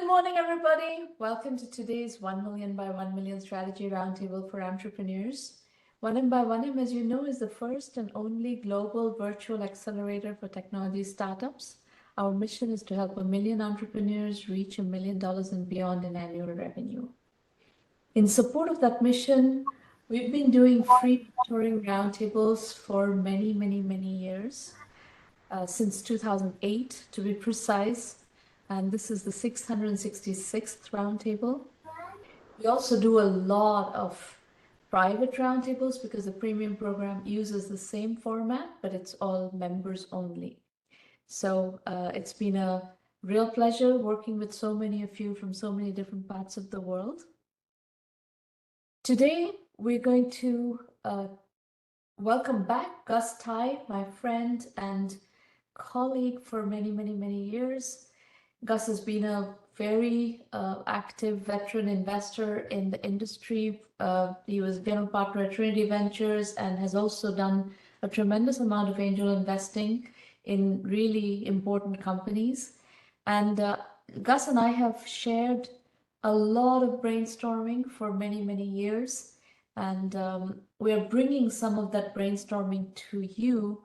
Good morning, everybody. Welcome to today's 1 million by 1 million strategy roundtable for entrepreneurs. 1M by 1M, as you know, is the first and only global virtual accelerator for technology startups. Our mission is to help 1 million entrepreneurs reach $1 million and beyond in annual revenue. In support of that mission, we've been doing free mentoring roundtables for many years, since 2008 to be precise. And this is the 666th roundtable. We also do a lot of private roundtables because the premium program uses the same format, but it's all members only. So it's been a real pleasure working with so many of you from so many different parts of the world. Today, we're going to welcome back Gus Tai, my friend and colleague for many years. Gus has been a very active veteran investor in the industry. He was general partner at Trinity Ventures and has also done a tremendous amount of angel investing in really important companies. And Gus and I have shared a lot of brainstorming for many years. And we are bringing some of that brainstorming to you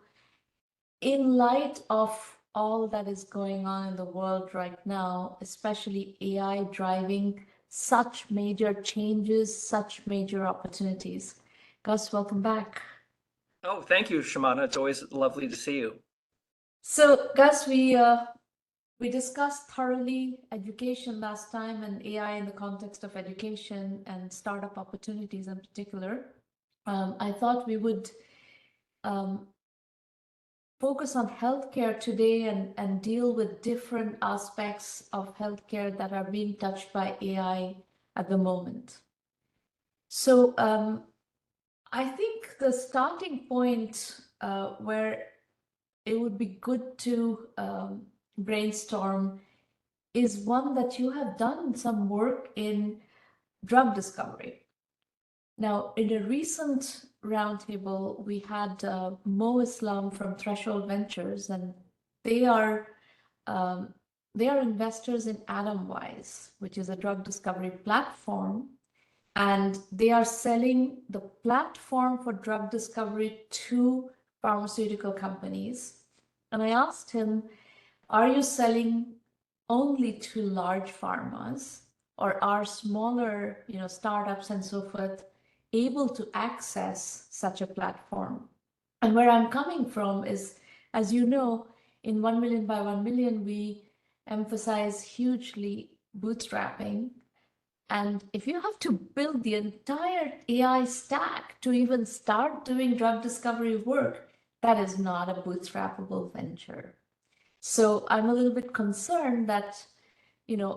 in light of all that is going on in the world right now, especially AI driving such major changes, such major opportunities. Gus, welcome back. Oh, thank you, Shamana. It's always lovely to see you. So, Gus, we discussed thoroughly education last time and AI in the context of education and startup opportunities in particular. I thought we would focus on healthcare today and deal with different aspects of healthcare that are being touched by AI at the moment. So I think the starting point where it would be good to brainstorm is one that you have done some work in drug discovery. Now, in a recent roundtable, we had Mo Islam from Threshold Ventures, and they are investors in 1Mby1M, which is a drug discovery platform, and they are selling the platform for drug discovery to pharmaceutical companies. And I asked him, are you selling only to large pharmas, or are smaller, startups and so forth able to access such a platform? And where I'm coming from is, as you know, in 1 million by 1 million, we emphasize hugely bootstrapping. And if you have to build the entire AI stack to even start doing drug discovery work, that is not a bootstrappable venture. So I'm a little bit concerned that,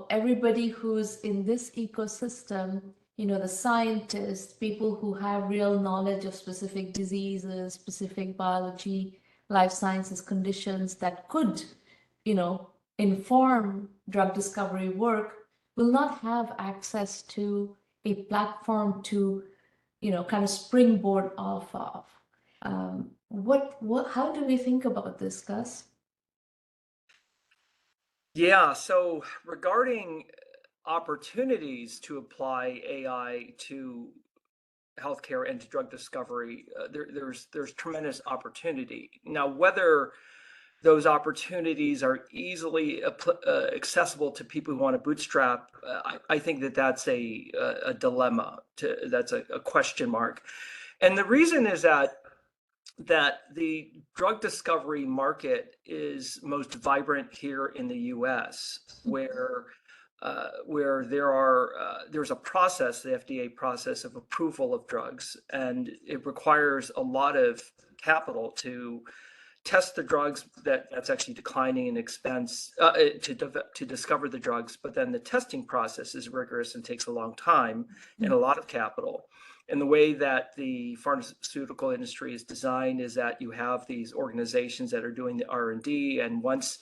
everybody who's in this ecosystem, the scientists, people who have real knowledge of specific diseases, specific biology, life sciences conditions that could, inform drug discovery work, will not have access to a platform to, kind of springboard off of. How do we think about this, Gus? Yeah, so regarding opportunities to apply AI to healthcare and to drug discovery, there's tremendous opportunity. Now, whether those opportunities are easily accessible to people who want to bootstrap, I think that's a dilemma. That's a question mark. And the reason is that the drug discovery market is most vibrant here in the U.S., where there's a process, the FDA process of approval of drugs, and it requires a lot of capital to test the drugs. That's actually declining in expense to discover the drugs, but then the testing process is rigorous and takes a long time and a lot of capital. And the way that the pharmaceutical industry is designed is that you have these organizations that are doing the R&D, and once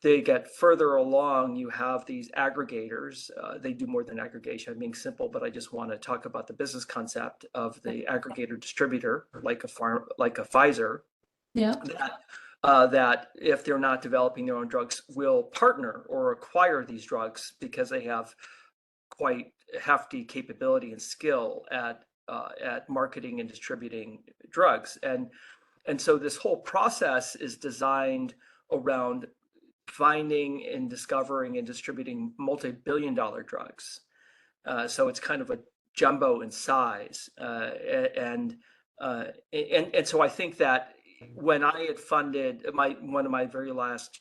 they get further along, you have these aggregators. They do more than aggregation. I'm being simple, but I just want to talk about the business concept of the aggregator distributor, like a Pfizer, Yeah. that that if they're not developing their own drugs, will partner or acquire these drugs because they have quite hefty capability and skill at marketing and distributing drugs. And so this whole process is designed around finding and discovering and distributing multi-billion-dollar drugs. So it's kind of a jumbo in size, and so I think that when I had funded one of my very last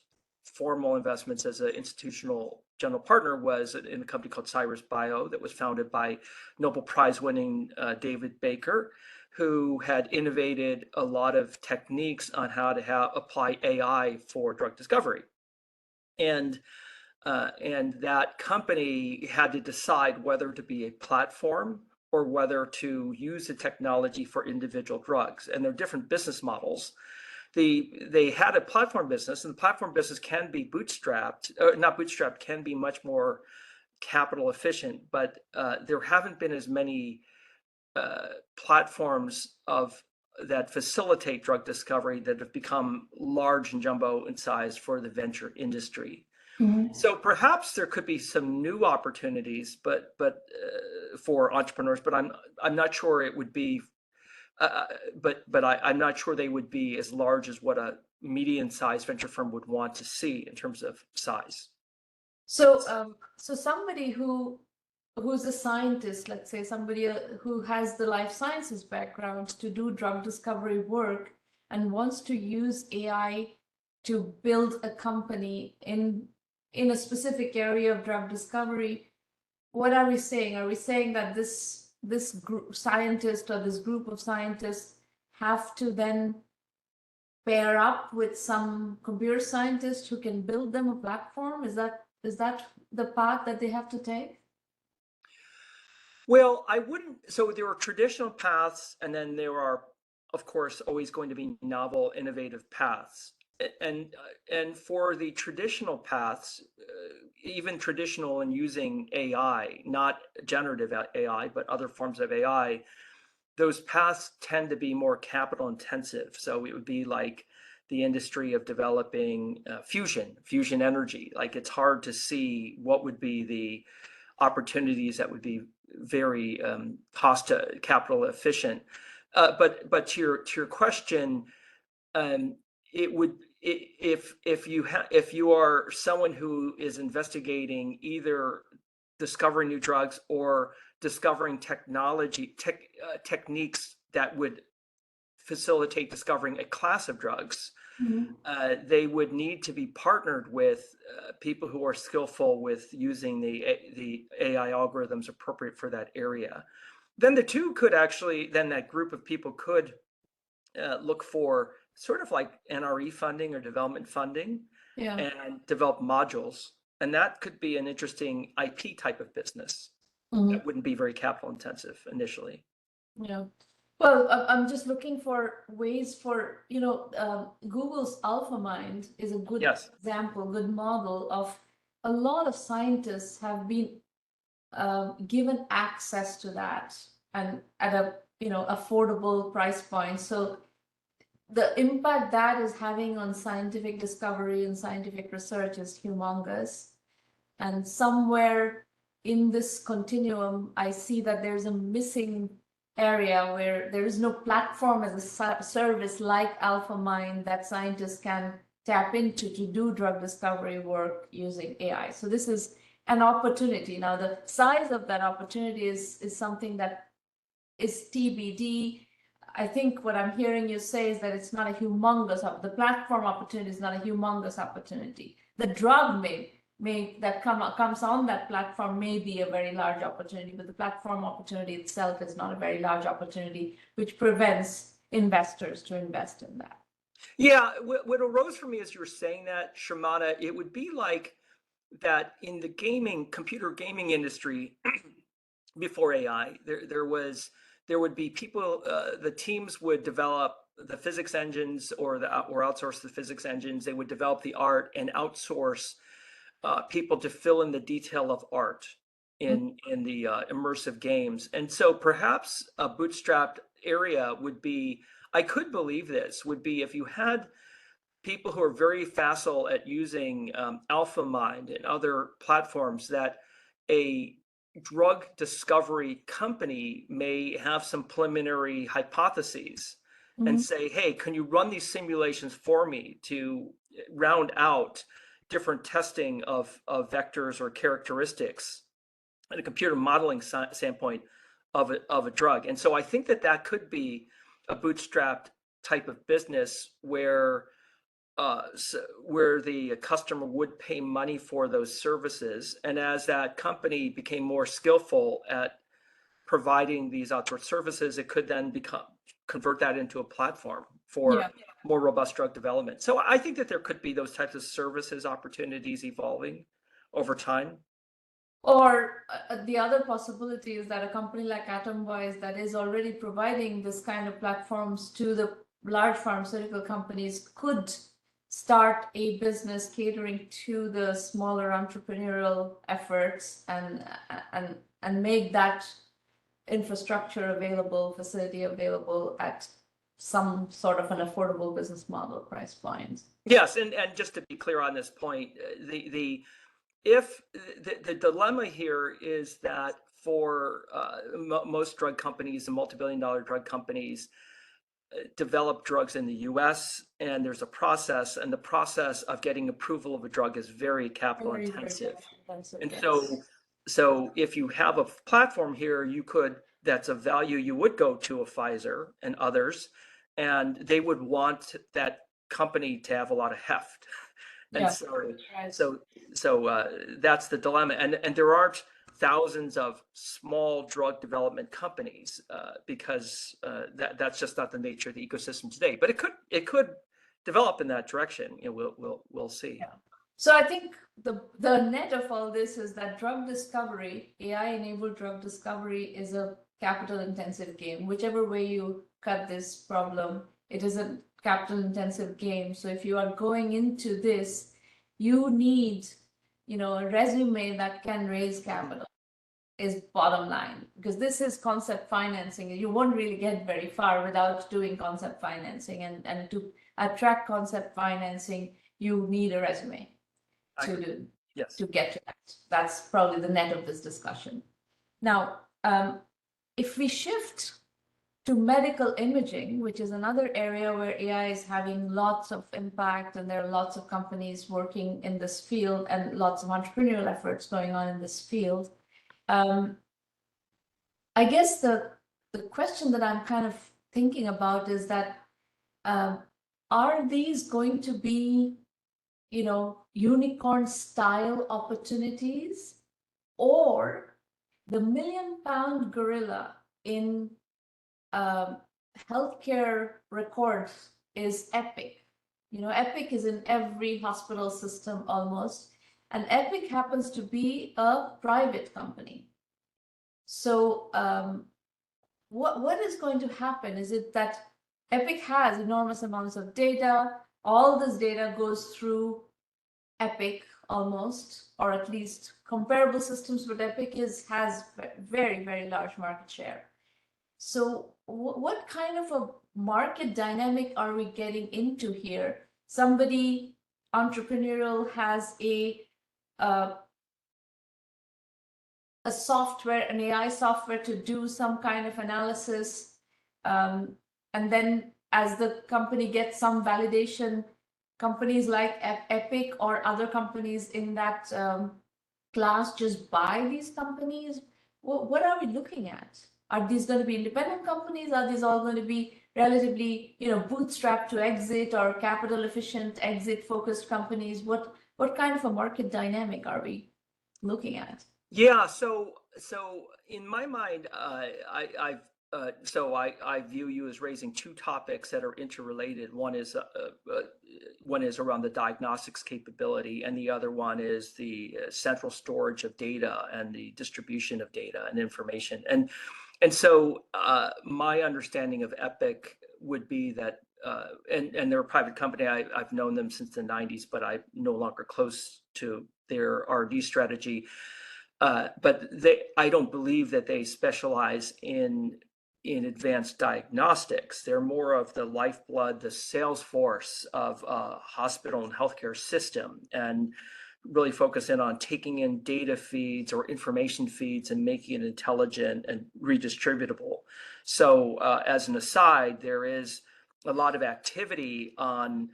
formal investments as an institutional general partner was in a company called Cyrus Bio that was founded by Nobel Prize winning David Baker, who had innovated a lot of techniques on how to apply AI for drug discovery. And that company had to decide whether to be a platform or whether to use the technology for individual drugs. And there are different business models. They had a platform business, and the platform business can be bootstrapped, not bootstrapped, can be much more capital efficient, but there haven't been as many platforms that facilitate drug discovery that have become large and jumbo in size for the venture industry. Mm-hmm. So perhaps there could be some new opportunities, but for entrepreneurs. But I'm not sure it would be. I'm not sure they would be as large as what a medium-sized venture firm would want to see in terms of size. So, so somebody who's a scientist, let's say somebody who has the life sciences background to do drug discovery work and wants to use AI to build a company in a specific area of drug discovery, what are we saying? Are we saying that this group scientist or this group of scientists have to then pair up with some computer scientist who can build them a platform? Is that the path that they have to take? Well, I wouldn't. So there are traditional paths, and then there are, of course, always going to be novel, innovative paths. And for the traditional paths, even traditional in using AI, not generative AI, but other forms of AI, those paths tend to be more capital intensive. So it would be like the industry of developing fusion energy. Like it's hard to see what would be the opportunities that would be very capital efficient. But to your question, it would if you are someone who is investigating either discovering new drugs or discovering techniques that would facilitate discovering a class of drugs, they would need to be partnered with people who are skillful with using the AI algorithms appropriate for that area. Then that group of people could look for sort of like NRE funding or development funding, and develop modules. And that could be an interesting IP type of business. That wouldn't be very capital intensive initially. Yeah. Well, I'm just looking for ways for, Google's AlphaMind is a good example, good model of a lot of scientists have been given access to that and at a, affordable price point. So the impact that is having on scientific discovery and scientific research is humongous. And somewhere in this continuum, I see that there's a missing area where there is no platform as a service like AlphaMind that scientists can tap into to do drug discovery work using AI. So this is an opportunity. Now, the size of that opportunity is something that is TBD. I think what I'm hearing you say is that it's not a humongous, the platform opportunity is not a humongous opportunity. The drug that comes on that platform may be a very large opportunity, but the platform opportunity itself is not a very large opportunity, which prevents investors to invest in that. Yeah, what arose for me as you were saying that, Sharmana, it would be like that in the computer gaming industry before AI, there would be people, the teams would develop the physics engines or outsource the physics engines. They would develop the art and outsource people to fill in the detail of art in the immersive games. And so perhaps a bootstrapped area would be, I could believe this, would be if you had people who are very facile at using AlphaMind and other platforms, that a drug discovery company may have some preliminary hypotheses and say, hey, can you run these simulations for me to round out different testing of vectors or characteristics and a computer modeling standpoint of a drug. And so I think that could be a bootstrapped type of business where the customer would pay money for those services. And as that company became more skillful at providing these outsourced services, it could then convert that into a platform for more robust drug development. So I think that there could be those types of services opportunities evolving over time. Or the other possibility is that a company like Atomwise that is already providing this kind of platforms to the large pharmaceutical companies could start a business catering to the smaller entrepreneurial efforts and make that infrastructure available, facility available at some sort of an affordable business model price point. Yes, and just to be clear on this point, the dilemma here is that for most drug companies and multi-billion-dollar drug companies develop drugs in the US, and there's a process, and the process of getting approval of a drug is very capital intensive. And so if you have a platform here, that's of value, you would go to a Pfizer and others, and they would want that company to have a lot of heft. And so that's the dilemma. And there aren't thousands of small drug development companies because that's just not the nature of the ecosystem today. But it could develop in that direction. We'll see. Yeah. So I think the net of all this is that drug discovery, AI-enabled drug discovery, is a capital-intensive game. Whichever way you cut this problem, it is a capital-intensive game. So if you are going into this, you need, a resume that can raise capital is bottom line, because this is concept financing. You won't really get very far without doing concept financing, and to attract concept financing, you need a resume to get to that. That's probably the net of this discussion. Now, if we shift to medical imaging, which is another area where AI is having lots of impact, and there are lots of companies working in this field and lots of entrepreneurial efforts going on in this field. I guess the question that I'm kind of thinking about is that, are these going to be, unicorn style opportunities, or the million-pound gorilla in healthcare records is Epic? Epic is in every hospital system almost, and Epic happens to be a private company. So what is going to happen? Is it that Epic has enormous amounts of data? All this data goes through Epic almost, or at least comparable systems, but Epic has very, very large market share. So what kind of a market dynamic are we getting into here? Somebody entrepreneurial has a software, an AI software to do some kind of analysis, and then as the company gets some validation, companies like Epic or other companies in that class just buy these companies. What are we looking at? Are these going to be independent companies? Are these all going to be relatively, bootstrapped to exit, or capital efficient exit focused companies? What kind of a market dynamic are we looking at? Yeah, so in my mind, I view you as raising two topics that are interrelated. One is around the diagnostics capability, and the other one is the central storage of data and the distribution of data and information. And so my understanding of Epic would be that, and they're a private company. I've known them since the 90s, but I'm no longer close to their R&D strategy. But I don't believe that they specialize in in advanced diagnostics. They're more of the lifeblood, the sales force of a hospital and healthcare system, and really focus in on taking in data feeds or information feeds and making it intelligent and redistributable. So as an aside, there is a lot of activity on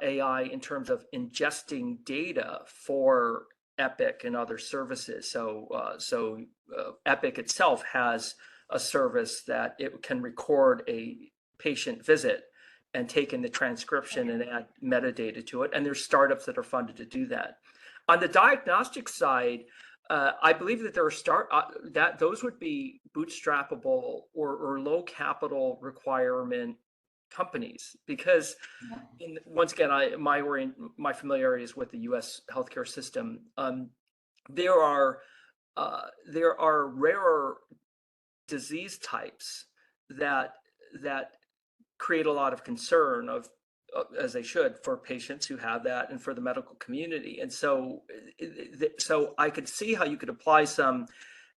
AI in terms of ingesting data for Epic and other services. So Epic itself has a service that it can record a patient visit and take in the transcription and add metadata to it. And there's startups that are funded to do that. On the diagnostic side, I believe that there are that those would be bootstrappable or low capital requirement companies, because once again, my familiarity is with the U.S. healthcare system. There are rarer disease types that create a lot of concern as they should, for patients who have that and for the medical community. And so I could see how you could apply some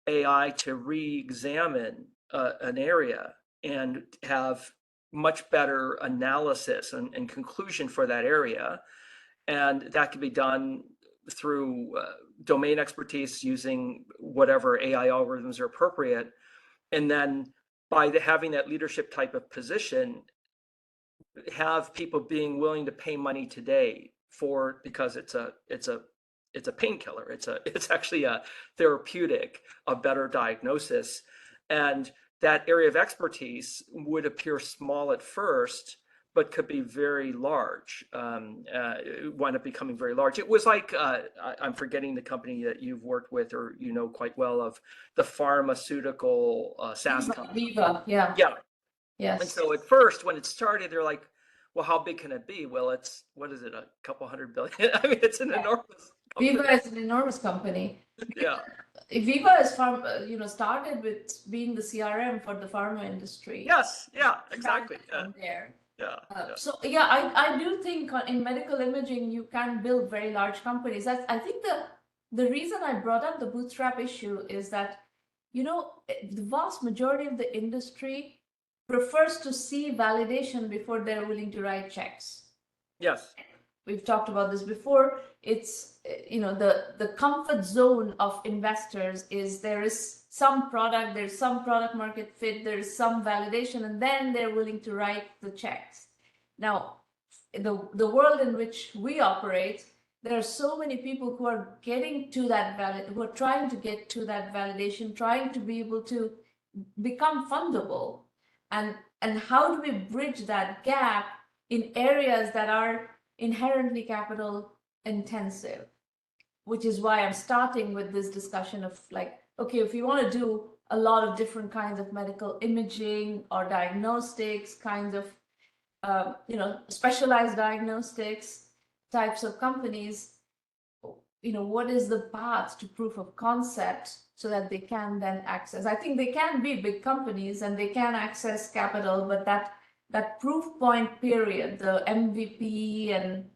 AI to re-examine an area and have much better analysis and conclusion for that area. And that could be done through domain expertise using whatever AI algorithms are appropriate. And then by having that leadership type of position, have people being willing to pay money today because it's a painkiller. It's actually a therapeutic, a better diagnosis. And that area of expertise would appear small at first, but could be very large, wind up becoming very large. It was like, I'm forgetting the company that you've worked with or you know quite well, of the pharmaceutical SaaS company. Veeva, yeah. Yeah. Yes. And so at first, when it started, they're like, well, how big can it be? Well, it's, what is it, a couple $100 billion? I mean, it's an enormous company. Veeva is an enormous company. Yeah. Veeva is started with being the CRM for the pharma industry. Yes. Yeah. Exactly. From there. Yeah. So yeah, I do think in medical imaging you can build very large companies. I think the reason I brought up the bootstrap issue is that the vast majority of the industry prefers to see validation before they're willing to write checks. Yes. We've talked about this before. It's the comfort zone of investors is there's some product market fit, there's some validation, and then they're willing to write the checks. Now, the world in which we operate, there are so many people who are getting to that who are trying to get to that validation, trying to be able to become fundable. And how do we bridge that gap in areas that are inherently capital intensive? Which is why I'm starting with this discussion of like, okay, if you want to do a lot of different kinds of medical imaging or diagnostics, kinds of specialized diagnostics types of companies, what is the path to proof of concept so that they can then access? I think they can be big companies and they can access capital, but that proof point period, the MVP and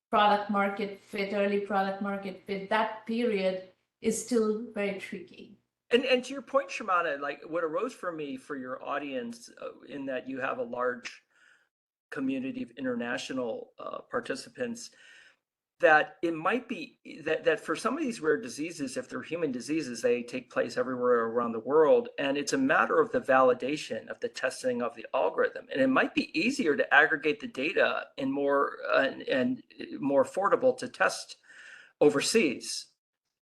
product market fit, early product market fit, that period is still very tricky. And to your point, Shamana, like what arose for me for your audience, in that you have a large community of international participants, that it might be that for some of these rare diseases, if they're human diseases, they take place everywhere around the world. And it's a matter of the validation of the testing of the algorithm. And it might be easier to aggregate the data and more affordable to test overseas.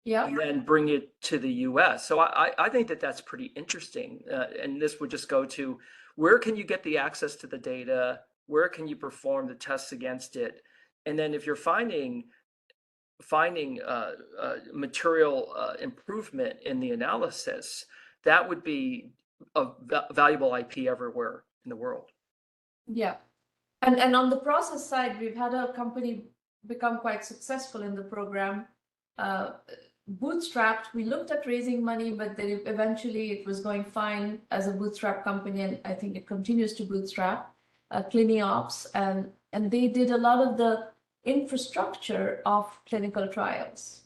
Yeah. And then bring it to the US. So I think that that's pretty interesting. And this would just go to, where can you get the access to the data? Where can you perform the tests against it? And then if you're finding material improvement in the analysis, that would be a valuable IP everywhere in the world. Yeah. And on the process side, we've had a company become quite successful in the program. Bootstrapped, we looked at raising money, but then eventually it was going fine as a bootstrap company, and I think it continues to bootstrap. CliniOps, and they did a lot of the infrastructure of clinical trials.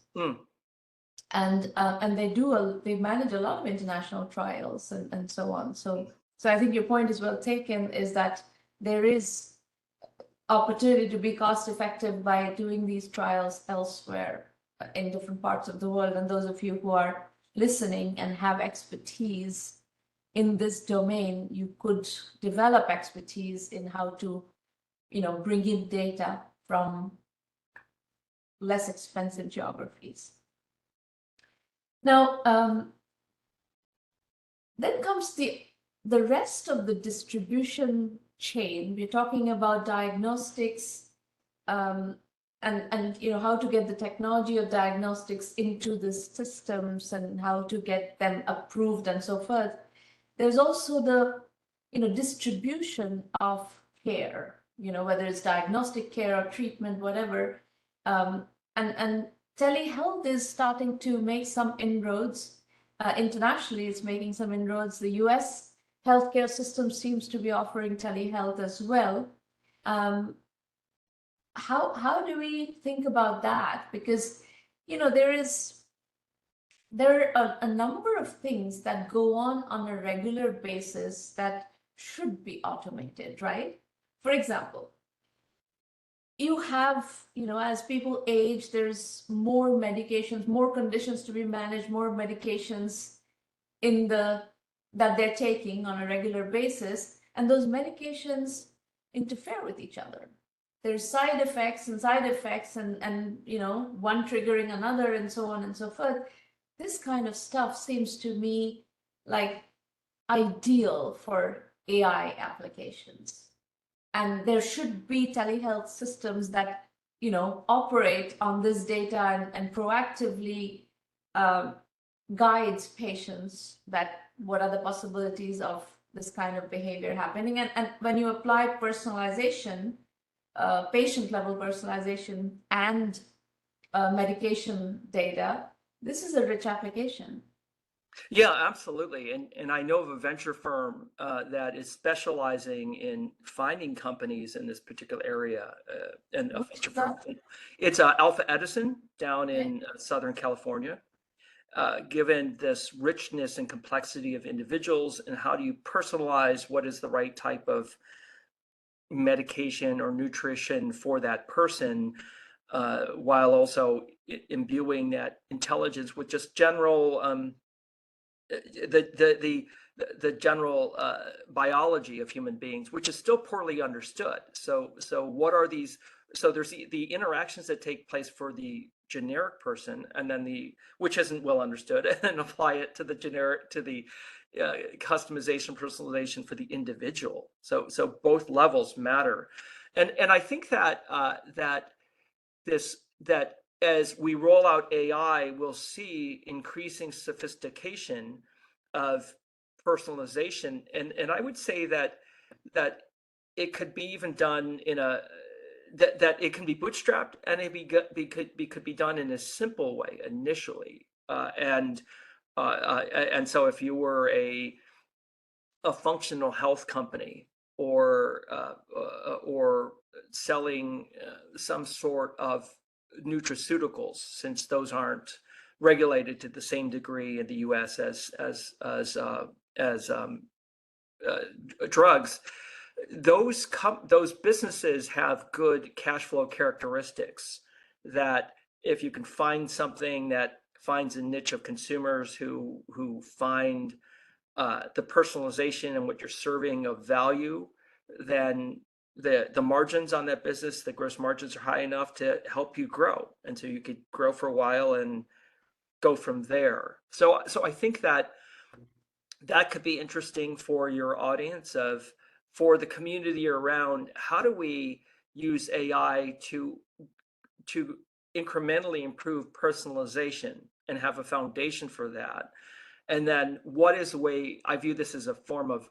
and they manage a lot of international trials and so on. So I think your point is well taken, is that there is opportunity to be cost effective by doing these trials elsewhere in different parts of the world. And those of you who are listening and have expertise in this domain, you could develop expertise in how to, bring in data from less expensive geographies. Now, then comes the rest of the distribution chain. We're talking about diagnostics, and how to get the technology of diagnostics into the systems and how to get them approved and so forth. There's also the distribution of care, whether it's diagnostic care or treatment, whatever. And telehealth is starting to make some inroads. Internationally, it's making some inroads. The US healthcare system seems to be offering telehealth as well. How do we think about that? Because there are a number of things that go on a regular basis that should be automated, right? For example, you have, as people age, there's more medications, more conditions to be managed, more medications that they're taking on a regular basis, and those medications interfere with each other. There's side effects and one triggering another and so on and so forth. This kind of stuff seems to me like ideal for AI applications. And there should be telehealth systems that, operate on this data and proactively guides patients that what are the possibilities of this kind of behavior happening. And when you apply personalization, patient level personalization and medication data, this is a rich application. Yeah, absolutely. And I know of a venture firm that is specializing in finding companies in this particular area. And a venture firm, it's Alpha Edison down in Southern California. Given this richness and complexity of individuals, and how do you personalize what is the right type of medication or nutrition for that person, while also imbuing that intelligence with just general the general biology of human beings, which is still poorly understood. So what are these? So there's the interactions that take place for the generic person, and then which isn't well understood, and then apply it to the generic, to the customization, personalization for the individual. So both levels matter, and I think that that as we roll out AI, we'll see increasing sophistication of personalization, and I would say that it could be even done in that it can be bootstrapped, and it could be done in a simple way initially, and so if you were a functional health company, or selling some sort of nutraceuticals, since those aren't regulated to the same degree in the US as drugs, those businesses have good cash flow characteristics, that if you can find something that finds a niche of consumers who find the personalization and what you're serving of value, then the margins on that business, the gross margins, are high enough to help you grow, and so you could grow for a while and go from there. So I think that could be interesting for your audience, for the community around, how do we use AI to incrementally improve personalization and have a foundation for that. And then what is the way, I view this as a form of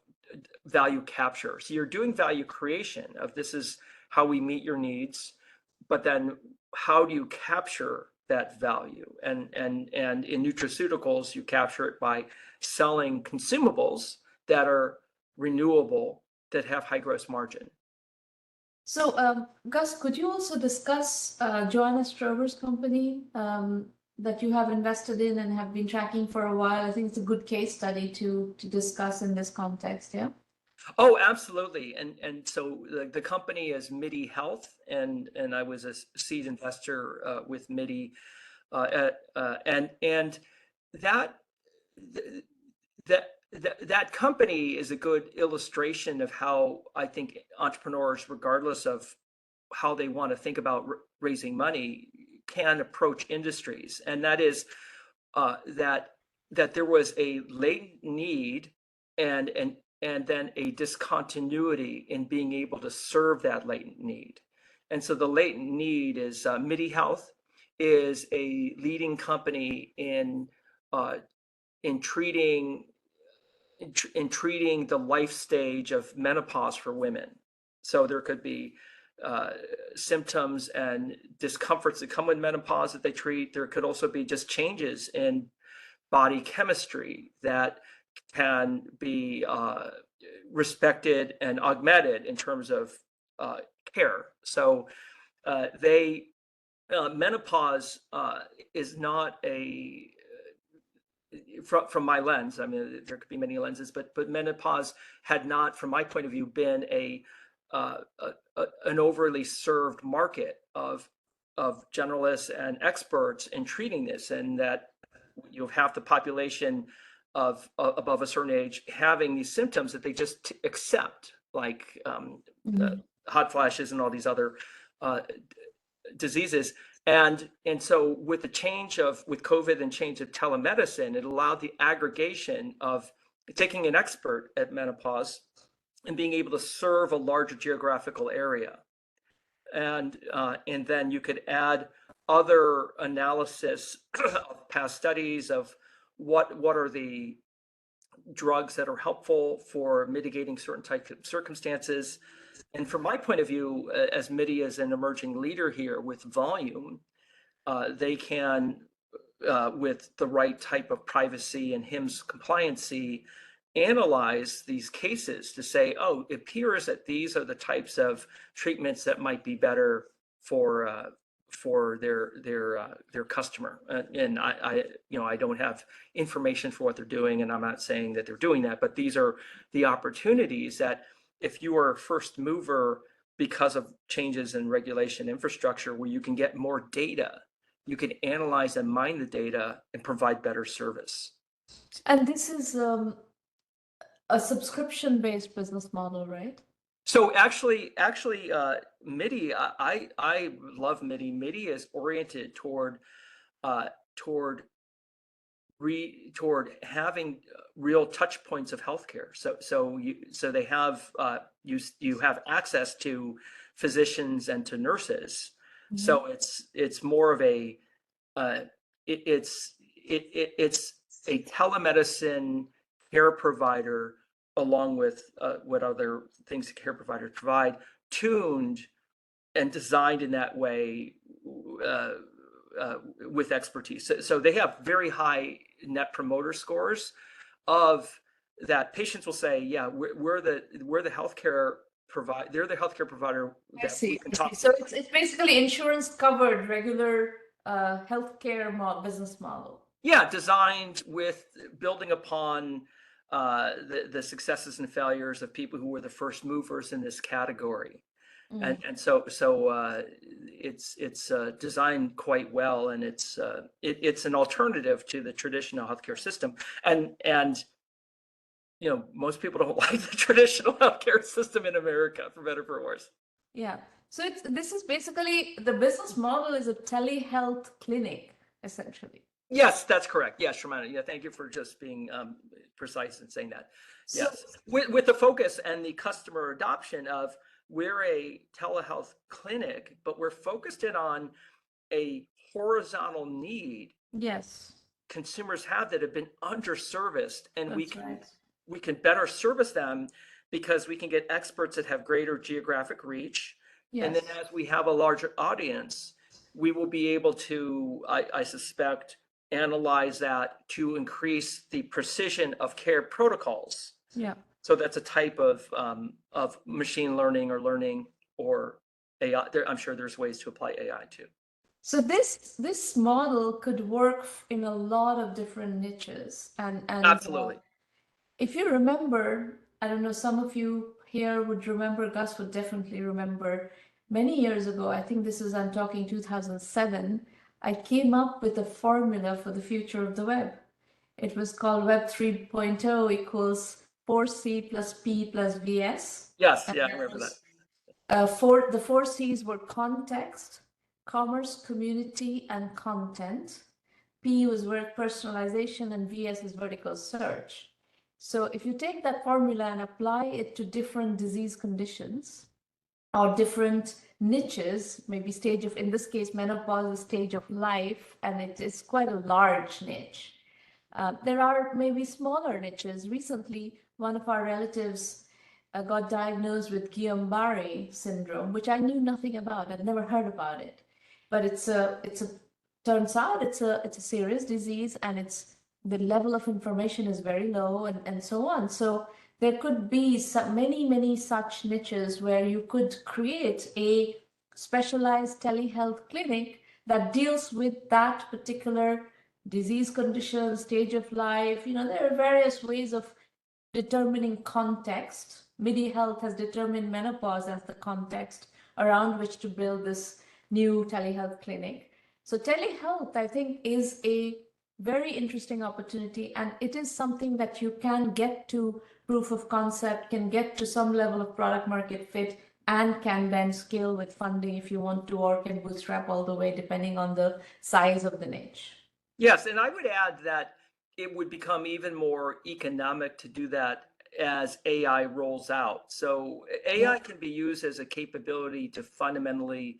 value capture. So you're doing value creation of, this is how we meet your needs, but then how do you capture that value? And in nutraceuticals, you capture it by selling consumables that are renewable, that have high gross margin. So Gus, could you also discuss Joanna Strober's company? that you have invested in and have been tracking for a while. I think it's a good case study to discuss in this context. Yeah. Oh, absolutely. And so the company is MIDI Health, and I was a seed investor with MIDI, and that that company is a good illustration of how I think entrepreneurs, regardless of how they want to think about raising money, can approach industries, and that is that there was a latent need and then a discontinuity in being able to serve that latent need. And so the latent need is MIDI Health is a leading company in treating the life stage of menopause for women. So there could be symptoms and discomforts that come with menopause that they treat. There could also be just changes in body chemistry that can be respected and augmented in terms of care. So menopause is not a from my lens. I mean, there could be many lenses, but menopause had not, from my point of view, been an overly served market of generalists and experts in treating this, and that you have half the population of above a certain age having these symptoms that they just accept, like hot flashes and all these other diseases. And so with the change with COVID and change of telemedicine, it allowed the aggregation of taking an expert at menopause and being able to serve a larger geographical area. And then you could add other analysis of past studies of what are the drugs that are helpful for mitigating certain types of circumstances. And from my point of view, as MIDI is an emerging leader here with volume, they can, with the right type of privacy and HIMSS compliancy, analyze these cases to say, oh, it appears that these are the types of treatments that might be better for their customer. And I don't have information for what they're doing, and I'm not saying that they're doing that, but these are the opportunities that if you are a first mover because of changes in regulation infrastructure, where you can get more data, you can analyze and mine the data and provide better service. And this is a subscription-based business model, right? So actually, MIDI, I love MIDI. MIDI is oriented toward having real touch points of healthcare. So they have you have access to physicians and to nurses. Mm-hmm. So it's more of a it's a telemedicine care provider, along with what other things care providers provide, tuned and designed in that way with expertise. So they have very high net promoter scores of that. Patients will say, yeah, we're the healthcare provider. They're the healthcare provider that we can talk to. So it's basically insurance covered regular healthcare business model. Yeah, designed with building upon the successes and failures of people who were the first movers in this category. Mm. And so it's designed quite well, and it's an alternative to the traditional healthcare system. And most people don't like the traditional healthcare system in America, for better or for worse. Yeah. So this is basically, the business model is a telehealth clinic, essentially. Yes, that's correct. Yes, Sharmana. Yeah, thank you for just being precise in saying that. Yes, with the focus and the customer adoption of, we're a telehealth clinic, but we're focused in on a horizontal need. Yes. Consumers have that have been underserviced, and That's we can better service them because we can get experts that have greater geographic reach. Yes. And then as we have a larger audience, we will be able to, I suspect, analyze that to increase the precision of care protocols. Yeah. So that's a type of machine learning or learning or AI. I'm sure there's ways to apply AI too. So this model could work in a lot of different niches, and Absolutely. if you remember, I don't know, some of you here would remember, Gus would definitely remember, many years ago, I think this is, I'm talking 2007, I came up with a formula for the future of the web. It was called Web 3.0 equals 4C plus P plus VS. Yes, yeah, I remember that. The four C's were context, commerce, community, and content. P was word personalization, and VS is vertical search. So if you take that formula and apply it to different disease conditions or different niches, maybe stage of, in this case, menopause is stage of life, and it is quite a large niche. There are maybe smaller niches. Recently, one of our relatives got diagnosed with Guillain-Barré syndrome, which I knew nothing about. I'd never heard about it, but turns out it's a serious disease, and the level of information is very low, and so on. So there could be many such niches where you could create a specialized telehealth clinic that deals with that particular disease condition, stage of life. There are various ways of determining context. MIDI Health has determined menopause as the context around which to build this new telehealth clinic. So telehealth, I think, is a very interesting opportunity, and it is something that you can get to proof of concept, can get to some level of product market fit, and can then scale with funding if you want to, or can bootstrap all the way depending on the size of the niche. Yes, and I would add that it would become even more economic to do that as AI rolls out. So AI can be used as a capability to fundamentally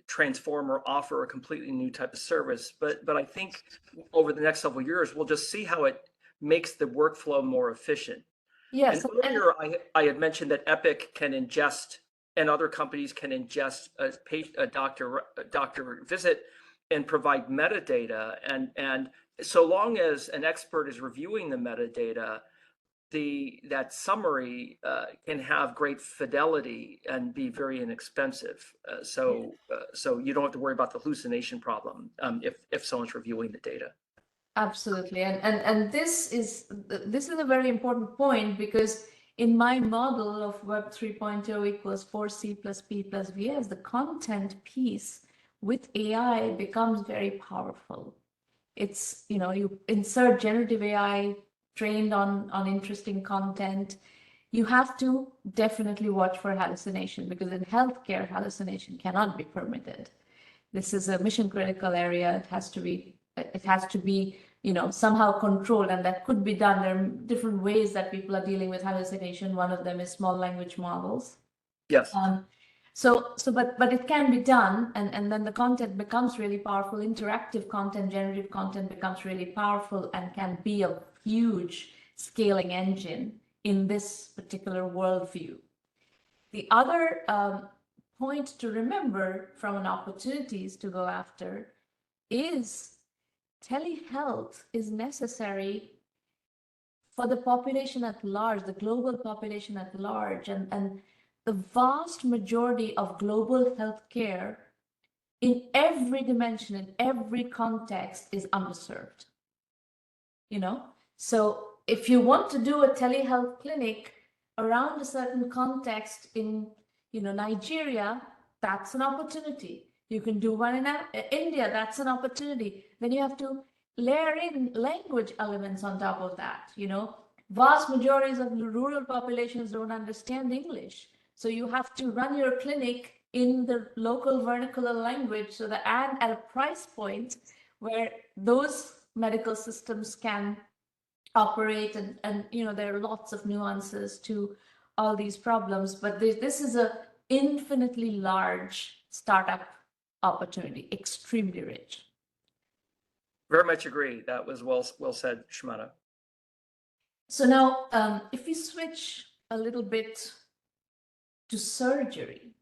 transform or offer a completely new type of service. But I think over the next several years, we'll just see how it makes the workflow more efficient. Yes. And earlier, I had mentioned that Epic can ingest, and other companies can ingest a doctor visit and provide metadata. And so long as an expert is reviewing the metadata, that summary can have great fidelity and be very inexpensive. So you don't have to worry about the hallucination problem if someone's reviewing the data. Absolutely. And this is a very important point, because in my model of Web 3.0 equals 4C plus P plus VS, the content piece with AI becomes very powerful. It's, you insert generative AI trained on interesting content. You have to definitely watch for hallucination, because in healthcare, hallucination cannot be permitted. This is a mission critical area. It has to be somehow controlled, and that could be done. There are different ways that people are dealing with hallucination. One of them is small language models. Yes. But it can be done, and then the content becomes really powerful. Interactive content, generative content becomes really powerful and can be a huge scaling engine in this particular worldview. The other point to remember from an opportunities to go after is telehealth is necessary for the population at large, the global population at large, and the vast majority of global healthcare in every dimension, in every context, is underserved. So if you want to do a telehealth clinic around a certain context in Nigeria, that's an opportunity. You can do one in India, that's an opportunity. Then you have to layer in language elements on top of that. Vast majorities of rural populations don't understand English. So you have to run your clinic in the local vernacular language, so that, and at a price point where those medical systems can operate, and there are lots of nuances to all these problems, but this is a infinitely large startup opportunity, extremely rich. Very much agree. That was well said, Shmana. So now, if we switch a little bit to surgery,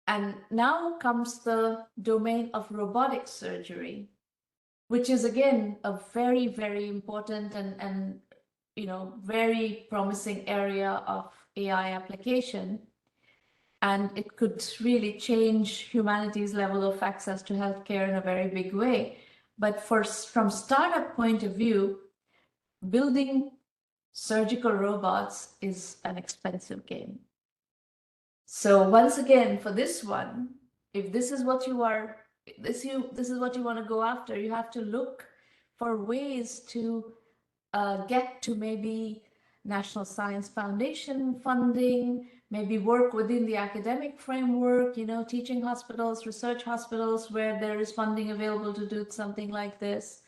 and now comes the domain of robotic surgery, which is again a very, very important and very promising area of AI application. and it could really change humanity's level of access to healthcare in a very big way. But from startup point of view, building surgical robots is an expensive game. So once again, for this one, if this is what you are, this is what you want to go after, you have to look for ways to get to maybe National Science Foundation funding, maybe work within the academic framework, teaching hospitals, research hospitals where there is funding available to do something like this.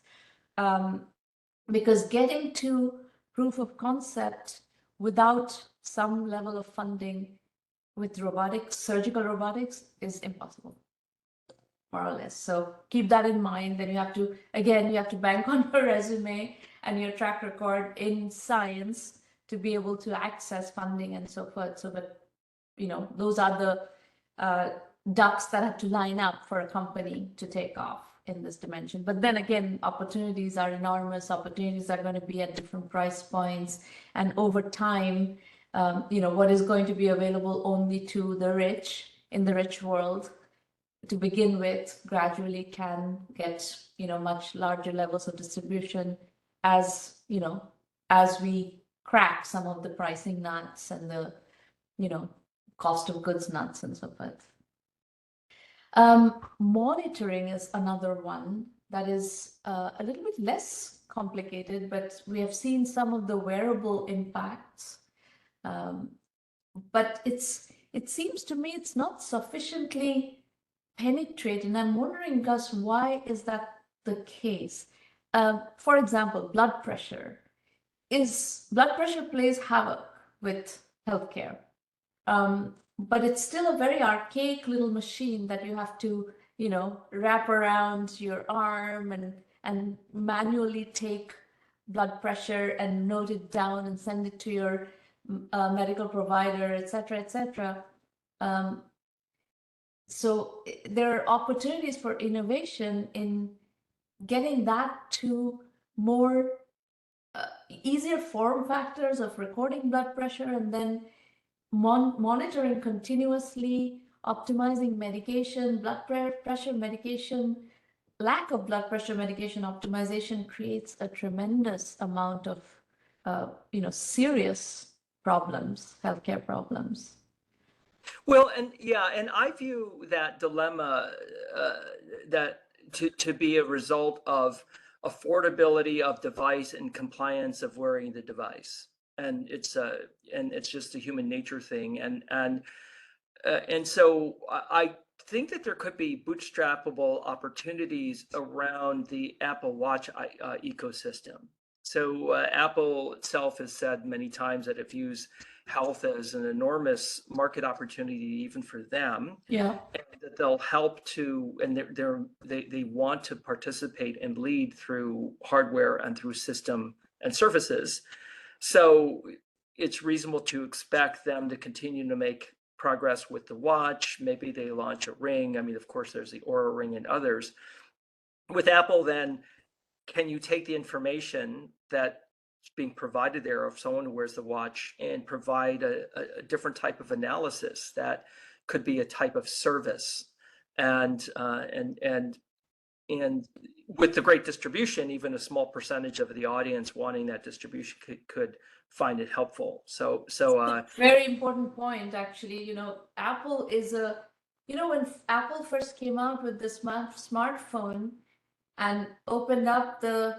Because getting to proof of concept without some level of funding with robotics, surgical robotics, is impossible, more or less. So keep that in mind. Then you have to bank on your resume and your track record in science to be able to access funding and so forth. So that, those are the ducks that have to line up for a company to take off in this dimension. But then again, opportunities are enormous. Opportunities are going to be at different price points. And over time, what is going to be available only to the rich in the rich world to begin with gradually can get, much larger levels of distribution as, as we crack some of the pricing nuts and the, cost of goods nuts and so forth. Monitoring is another one that is a little bit less complicated, but we have seen some of the wearable impacts. But it seems to me it's not sufficiently penetrated. And I'm wondering, Gus, why is that the case? For example, blood pressure plays havoc with healthcare. But it's still a very archaic little machine that you have to, wrap around your arm and manually take blood pressure and note it down and send it to your medical provider, et cetera, et cetera. So there are opportunities for innovation in getting that to more easier form factors of recording blood pressure and then monitoring continuously, optimizing medication, blood pressure medication. Lack of blood pressure medication optimization creates a tremendous amount of, serious problems, healthcare problems. Well, and I view that dilemma that to be a result of affordability of device and compliance of wearing the device, and it's just a human nature thing, and so I think that there could be bootstrappable opportunities around the Apple Watch ecosystem. So Apple itself has said many times that it views health as an enormous market opportunity even for them. Yeah. And that they'll help to, and they want to participate and lead through hardware and through system and services. So it's reasonable to expect them to continue to make progress with the watch. Maybe they launch a ring. I mean, of course, there's the Aura ring and others. With Apple, then, can you take the information that's being provided there of someone who wears the watch and provide a different type of analysis that could be a type of service, and with the great distribution, even a small percentage of the audience wanting that distribution could find it helpful. So very important point, actually. Apple is when Apple first came out with the smartphone and opened up the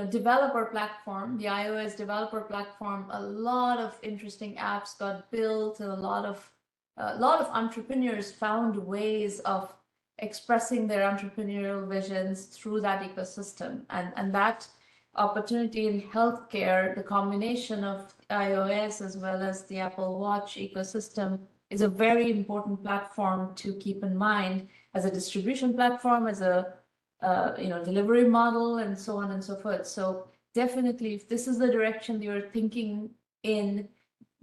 developer platform, the iOS developer platform, a lot of interesting apps got built, and a lot of entrepreneurs found ways of expressing their entrepreneurial visions through that ecosystem. And that opportunity in healthcare, the combination of iOS as well as the Apple Watch ecosystem, is a very important platform to keep in mind as a distribution platform, as a delivery model, and so on and so forth. So definitely, if this is the direction you're thinking in,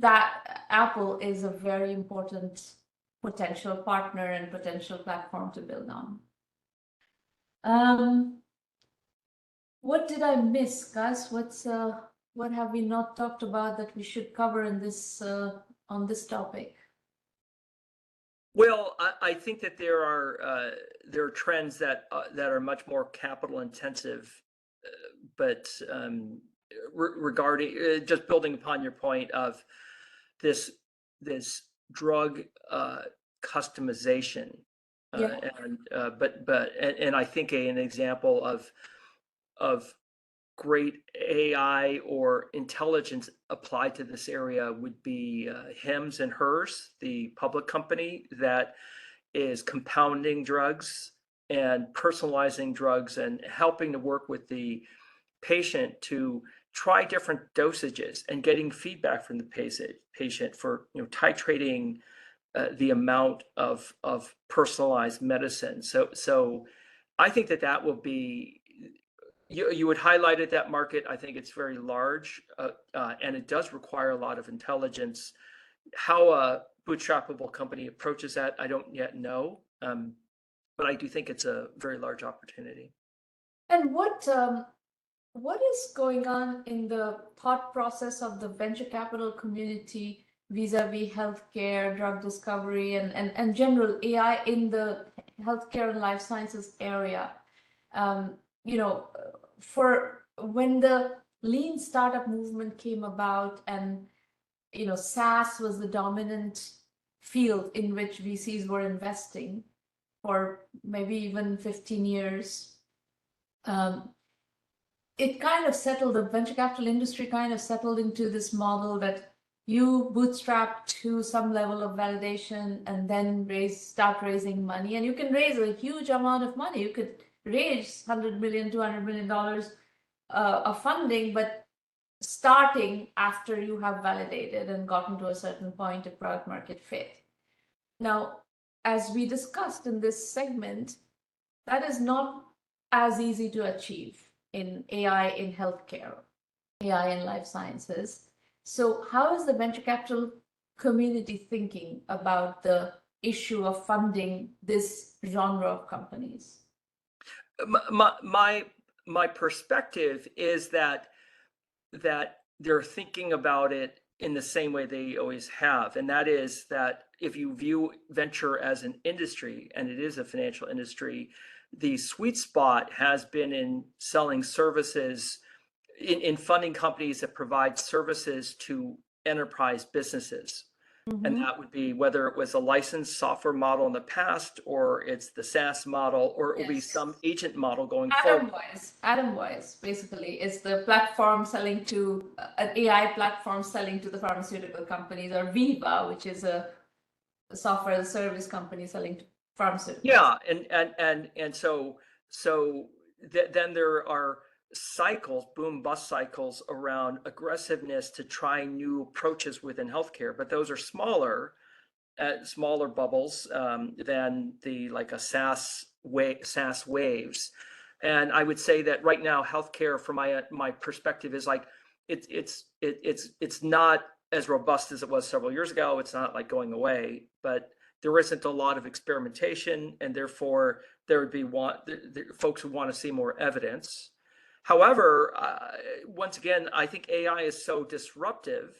that Apple is a very important potential partner and potential platform to build on. What did I miss, Gus? What have we not talked about that we should cover in this on this topic? Well, I think that there are trends that are much more capital intensive, but regarding just building upon your point of this drug customization, Yeah. and I think an example of great AI or intelligence applied to this area would be Hims and Hers, the public company that is compounding drugs and personalizing drugs and helping to work with the patient to try different dosages and getting feedback from the patient for titrating the amount of personalized medicine. So I think that will be, you would highlighted that market. I think it's very large, and it does require a lot of intelligence. How a bootstrappable company approaches that, I don't yet know, but I do think it's a very large opportunity. And what is going on in the thought process of the venture capital community vis-a-vis healthcare, drug discovery, and general AI in the healthcare and life sciences area? For when the lean startup movement came about, and SaaS was the dominant field in which VCs were investing for maybe even 15 years. It kind of settled, the venture capital industry kind of settled into this model that you bootstrap to some level of validation and then start raising money. And you can raise a huge amount of money. You could raise $100 million, $200 million of funding, but starting after you have validated and gotten to a certain point of product market fit. Now, as we discussed in this segment, that is not as easy to achieve in AI in healthcare, AI in life sciences. So how is the venture capital community thinking about the issue of funding this genre of companies? My perspective is that they're thinking about it in the same way they always have, and that is that if you view venture as an industry, and it is a financial industry, the sweet spot has been in selling services, in funding companies that provide services to enterprise businesses. And that would be whether it was a licensed software model in the past, or it's the SaaS model, or it will be some agent model going forward. Atomwise, basically, is the platform selling to an AI platform selling to the pharmaceutical companies, or Viva, which is a software as a service company selling to pharmaceuticals. Yeah, and so then there are cycles, boom bust cycles around aggressiveness to try new approaches within healthcare, but those are smaller bubbles than like a SaaS waves. And I would say that right now healthcare, from my perspective, is like it's not as robust as it was several years ago. It's not like going away, but there isn't a lot of experimentation, and therefore there would be folks who want to see more evidence. However, once again, I think AI is so disruptive.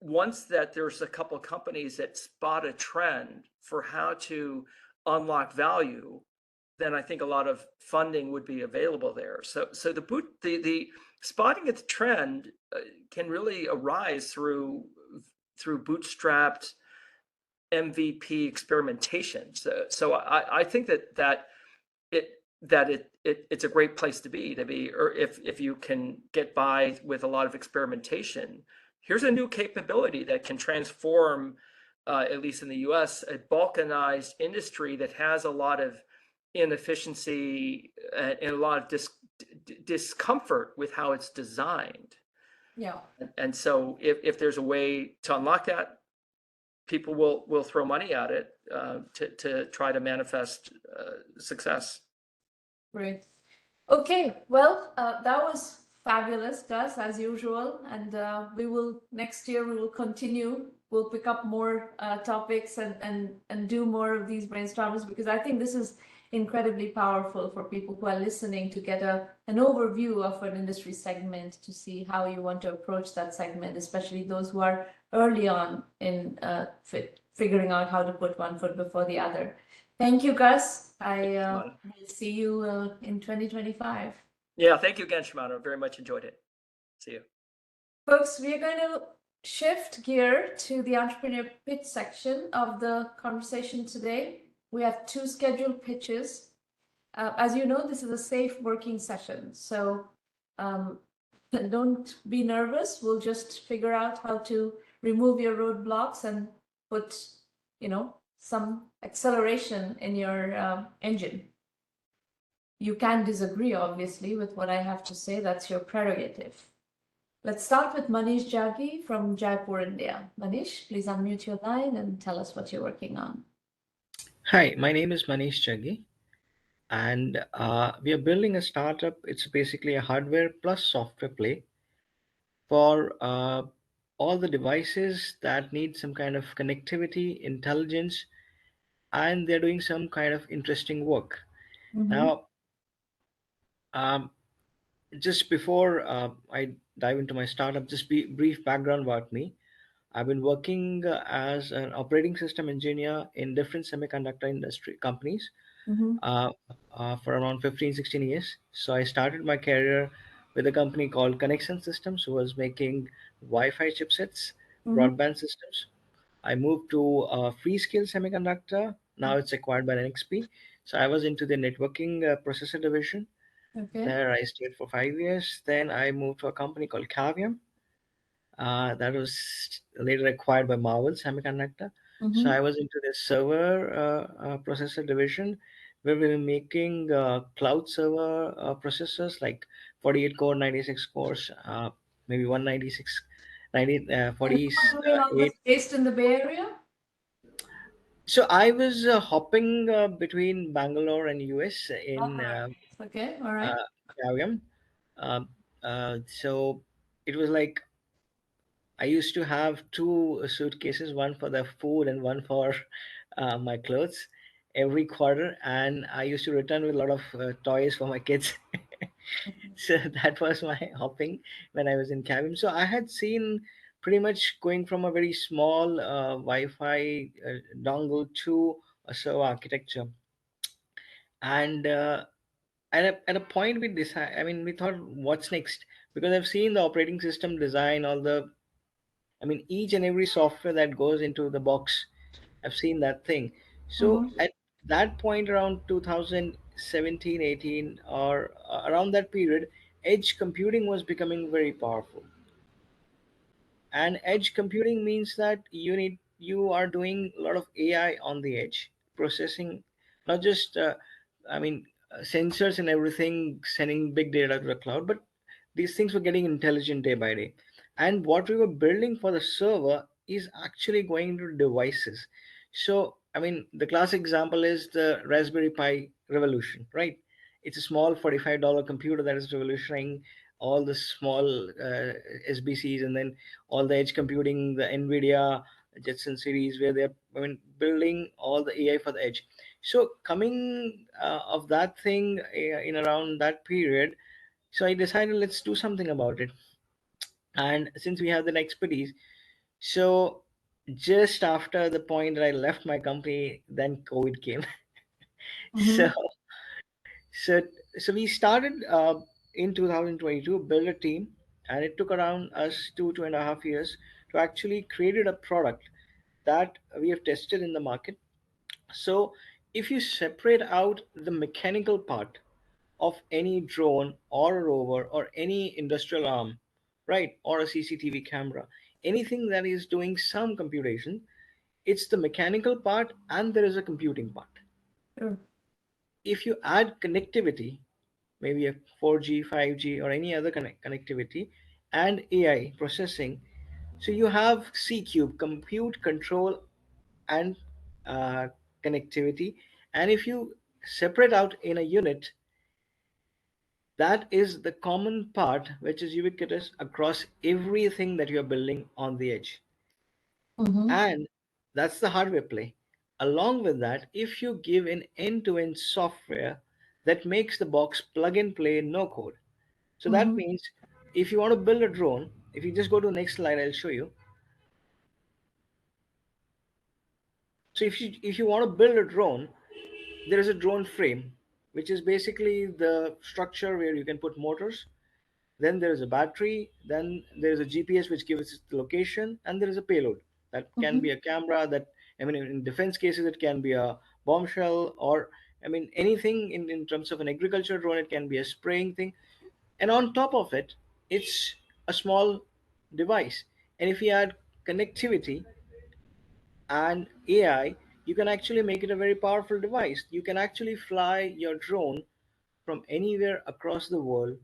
Once that there's a couple of companies that spot a trend for how to unlock value, then I think a lot of funding would be available there. So the spotting of the trend can really arise through bootstrapped MVP experimentation. So I think that it's a great place to be, or if you can get by with a lot of experimentation. Here's a new capability that can transform, at least in the US, a balkanized industry that has a lot of inefficiency and a lot of discomfort with how it's designed. Yeah. And so if there's a way to unlock that, people will throw money at it to try to manifest success. Great. Okay, well, that was fabulous, Gus, as usual. And next year we will continue. We'll pick up more topics and do more of these brainstorms, because I think this is incredibly powerful for people who are listening to get an overview of an industry segment, to see how you want to approach that segment, especially those who are early on in figuring out how to put one foot before the other. Thank you, Gus. I Shimano. will see you in 2025. Yeah, thank you again, Shimano. Very much enjoyed it. See you. Folks, we are going to shift gear to the entrepreneur pitch section of the conversation today. We have 2 scheduled pitches. As you know, this is a safe working session, so don't be nervous. We'll just figure out how to remove your roadblocks and put, some acceleration in your engine. You can disagree, obviously, with what I have to say. That's your prerogative. Let's start with Manish Jaggi from Jaipur, India. Manish, please unmute your line and tell us what you're working on. Hi, my name is Manish Jaggi, and we are building a startup. It's basically a hardware plus software play for all the devices that need some kind of connectivity, intelligence, and they're doing some kind of interesting work. Mm-hmm. Now, um, just before I dive into my startup, just brief background about me. I've been working as an operating system engineer in different semiconductor industry companies Mm-hmm. uh, for around 15, 16 years. So I started my career with a company called Connection Systems, who was making Wi-Fi chipsets, Mm-hmm. broadband systems. I moved to Freescale Semiconductor. Now it's acquired by NXP. So I was into the networking processor division. Okay. There I stayed for 5 years. Then I moved to a company called Cavium that was later acquired by Marvel Semiconductor. So Mm-hmm. I was into the server processor division where we were making cloud server processors like 48 core, 96 cores, maybe 196, 90, And you were doing all this 48. based in the Bay Area? So I was hopping between Bangalore and US All in right. Okay. All right. uh, Cavium. Um, so it was like I used to have two suitcases, one for the food and one for my clothes every quarter. And I used to return with a lot of toys for my kids. So that was my hopping when I was in cabin. So I had seen pretty much going from a very small Wi-Fi dongle to a server architecture. And at a point we decided, I mean, we thought, what's next? Because I've seen the operating system design, all the, I mean, each and every software that goes into the box, I've seen that thing. So Mm-hmm. at that point, around 2017, 18, or around that period, edge computing was becoming very powerful. And edge computing means that you are doing a lot of AI on the edge, processing not just I mean sensors and everything, sending big data to the cloud, but these things were getting intelligent day by day. And what we were building for the server is actually going to devices. So I mean, the classic example is the Raspberry Pi revolution, right? It's a small $45 computer that is revolutionizing all the small SBCs, and then all the edge computing, the NVIDIA Jetson series, where they're, I mean, building all the AI for the edge. So coming of that thing in around that period, so I decided let's do something about it. And since we have that expertise, so just after the point that I left my company, then COVID came. Mm-hmm. so so so we started in 2022, build a team, and it took around us 2.5 years to actually create a product that we have tested in the market. So if you separate out the mechanical part of any drone or a rover or any industrial arm, right, or a CCTV camera, anything that is doing some computation, it's the mechanical part and there is a computing part. Sure. If you add connectivity, maybe a 4G, 5G, or any other connectivity, and AI processing, so you have C cube, compute, control, and uh, connectivity. And if you separate out in a unit, that is the common part which is ubiquitous across everything that you're building on the edge. Mm-hmm. And that's the hardware play. Along with that, if you give an end-to-end software that makes the box plug and play, no code. So that Mm-hmm. means if you want to build a drone, if you just go to the next slide, I'll show you. So if you want to build a drone, there is a drone frame, which is basically the structure where you can put motors. Then there is a battery. Then there is a GPS which gives the location, and there is a payload that can be Mm-hmm. a camera. That, I mean, in defense cases, it can be a bombshell, or I mean anything in terms of an agriculture drone. It can be a spraying thing, and on top of it, it's a small device. And if you add connectivity and AI, you can actually make it a very powerful device. You can actually fly your drone from anywhere across the world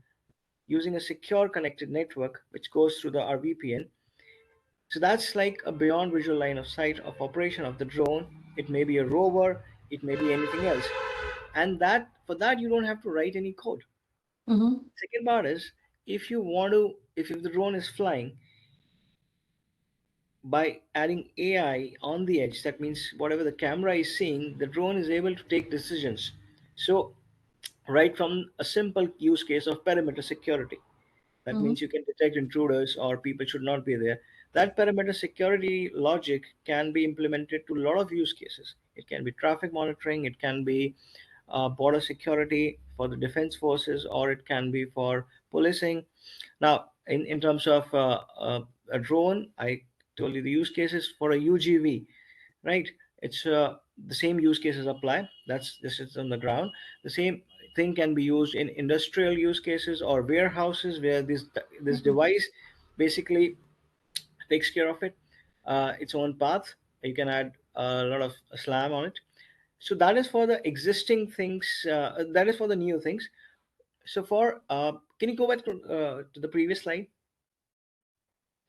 using a secure connected network which goes through the RVPN. So that's like a beyond visual line of sight of operation of the drone. It may be a rover, it may be anything else. And that for that you don't have to write any code. Mm-hmm. Second part is, if you want to, if the drone is flying, by adding AI on the edge, that means whatever the camera is seeing, the drone is able to take decisions. So, right from a simple use case of perimeter security, that Mm-hmm. means you can detect intruders or people should not be there. That perimeter security logic can be implemented to a lot of use cases. It can be traffic monitoring, it can be border security for the defense forces, or it can be for policing. Now, in terms of a drone, I told you the use cases for a UGV, right? It's the same use cases apply. That's this is on the ground. The same thing can be used in industrial use cases or warehouses where this Mm-hmm. device basically takes care of it, its own path. You can add a lot of slam on it. So that is for the existing things. That is for the new things. So for can you go back to the previous slide?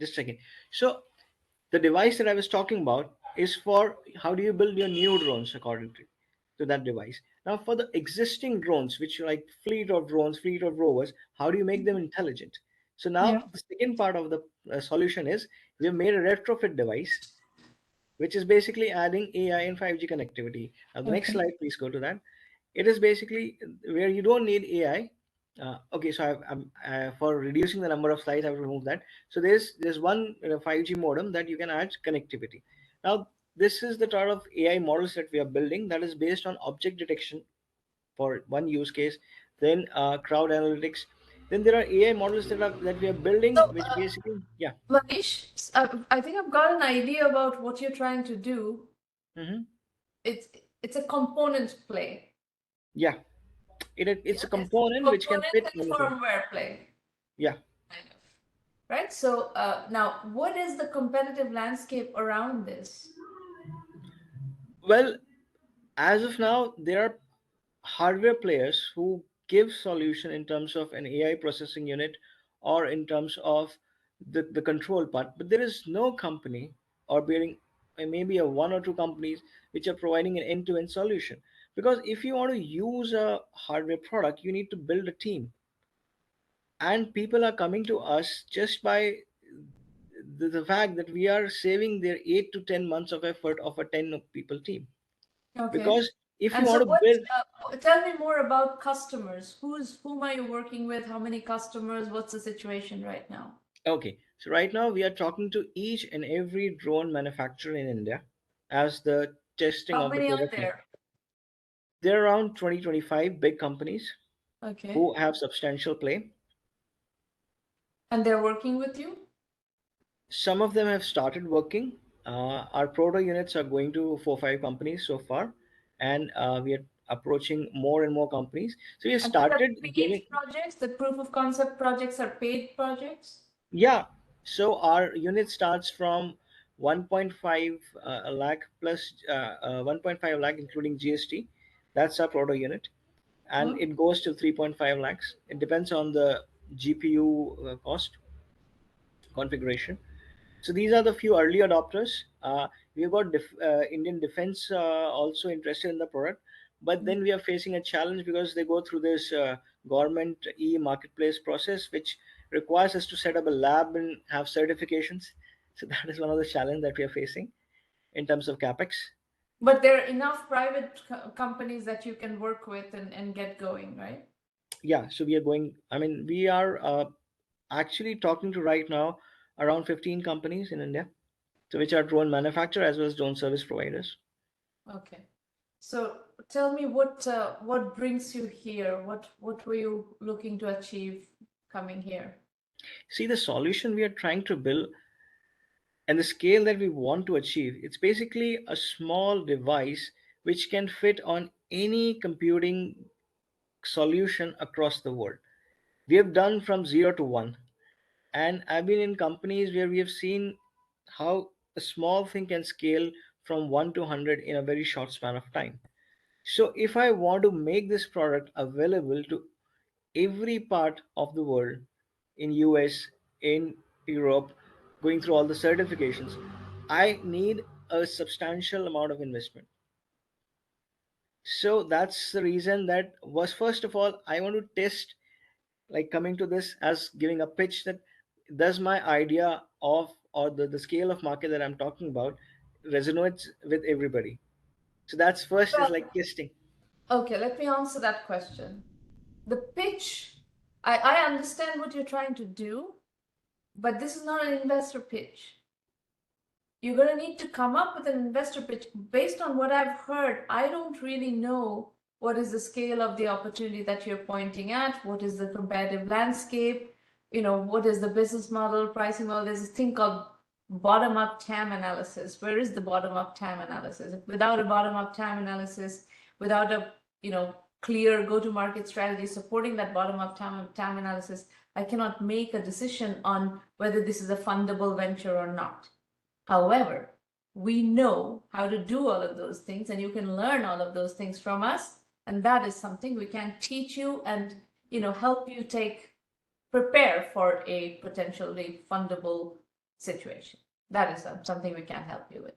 Just a second. So the device that I was talking about is for how do you build your new drones according to that device. Now, for the existing drones, which are like fleet of drones, fleet of rovers, how do you make them intelligent? So Yeah. now the second part of the solution is we have made a retrofit device, which is basically adding AI and 5G connectivity. Now, the next Okay. slide, please go to that. It is basically where you don't need AI. Okay, so for reducing the number of slides, I've removed that. So there's one 5G modem that you can add connectivity. Now, this is the sort of AI models that we are building that is based on object detection for one use case, then crowd analytics. Then there are AI models that we are building, So, which basically, yeah. Manish, I think I've got an idea about what you're trying to do. Hmm. It's it's a component play. Yeah, it's a Yeah, it's a component which can component fit and anything. firmware play, Yeah. kind of. Right? So now, what is the competitive landscape around this? Well, as of now, there are hardware players who give solution in terms of an AI processing unit or in terms of the control part, but there is no company or bearing maybe a one or two companies which are providing an end-to-end solution. Because if you want to use a hardware product, you need to build a team, and people are coming to us just by the fact that we are saving their 8 to 10 months of effort of a 10 people team. Okay. Because if you And want so to what, build, tell me more about customers. Whom are you working with? How many customers? What's the situation right now? okay, so right now we are talking to each and every drone manufacturer in India as the testing How of the many are product. there? There are around 20-25 big companies Okay. who have substantial play. And they're working with you? Some of them have started working. Our proto units are going to 4 or 5 companies so far, and we are approaching more and more companies. So we have And these are started paid giving, projects. The proof of concept projects are paid projects. yeah. So our unit starts from 1.5 lakh plus 1.5 lakh including GST. That's our proto unit, and Huh? it goes to 3.5 lakhs. It depends on the GPU cost configuration. So these are the few early adopters. We've got Indian Defense also interested in the product, but then we are facing a challenge because they go through this government e-marketplace process, which requires us to set up a lab and have certifications. So that is one of the challenges that we are facing in terms of capex. But there are enough private companies that you can work with and get going, right? Yeah, so we are going. I mean, we are actually talking to right now around 15 companies in India, so which are drone manufacturer as well as drone service providers. Okay. So tell me what brings you here? What were you looking to achieve coming here? See, the solution we are trying to build and the scale that we want to achieve, it's basically a small device which can fit on any computing solution across the world. We have done from 0 to 1, and I've been in companies where we have seen how a small thing can scale from 1 to 100 in a very short span of time. So if I want to make this product available to every part of the world, in US, in Europe, going through all the certifications, I need a substantial amount of investment. So that's the reason that was, first of all, I want to test, like coming to this as giving a pitch, that does my idea of, or the scale of market that I'm talking about, resonates with everybody. So that's first, is Well, like testing. okay, let me answer that question. The pitch, I understand what you're trying to do, but this is not an investor pitch. You're going to need to come up with an investor pitch. Based on what I've heard, I don't really know what is the scale of the opportunity that you're pointing at, what is the competitive landscape, what is the business model, pricing model. There's a thing called bottom-up TAM analysis. Where is the bottom-up TAM analysis? Without a bottom-up TAM analysis, without a clear go-to-market strategy supporting that bottom-up TAM analysis, I cannot make a decision on whether this is a fundable venture or not. However, we know how to do all of those things, and you can learn all of those things from us. And that is something we can teach you and help you prepare for a potentially fundable situation. That is something we can help you with.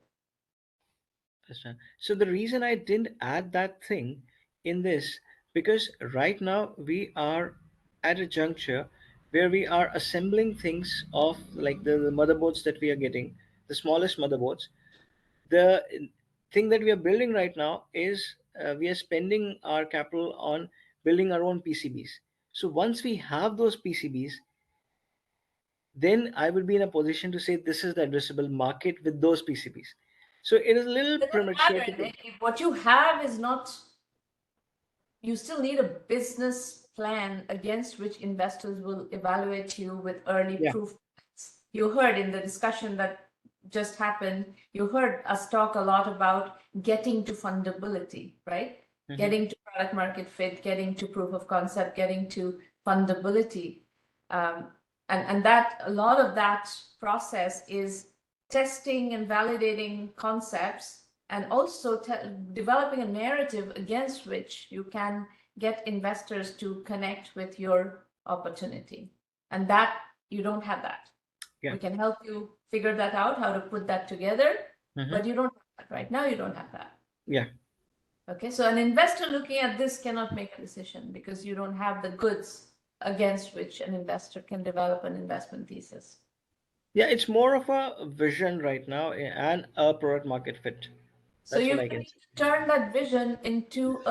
Understand. So the reason I didn't add that thing in this, because right now we are at a juncture where we are assembling things of, like the motherboards that we are getting, the smallest motherboards. The thing that we are building right now is, we are spending our capital on building our own PCBs. So once we have those PCBs, then I will be in a position to say this is the addressable market with those PCBs. So it is a little It doesn't premature to matter. What you have is not, you still need a business plan against which investors will evaluate you with early Yeah. proof points. You heard in the discussion that just happened, you heard us talk a lot about getting to fundability, right? Mhm. Getting to product market fit, getting to proof of concept, getting to fundability. And that a lot of that process is testing and validating concepts, and also developing a narrative against which you can get investors to connect with your opportunity. And that you don't have that. Yeah. We can help you figure that out, how to put that together, Mhm. but you don't have that right now. You don't have that. Yeah. Okay, so an investor looking at this cannot make a decision because you don't have the goods against which an investor can develop an investment thesis. Yeah, it's more of a vision right now, and a product market fit. So That's you what I need can to say. turn that vision into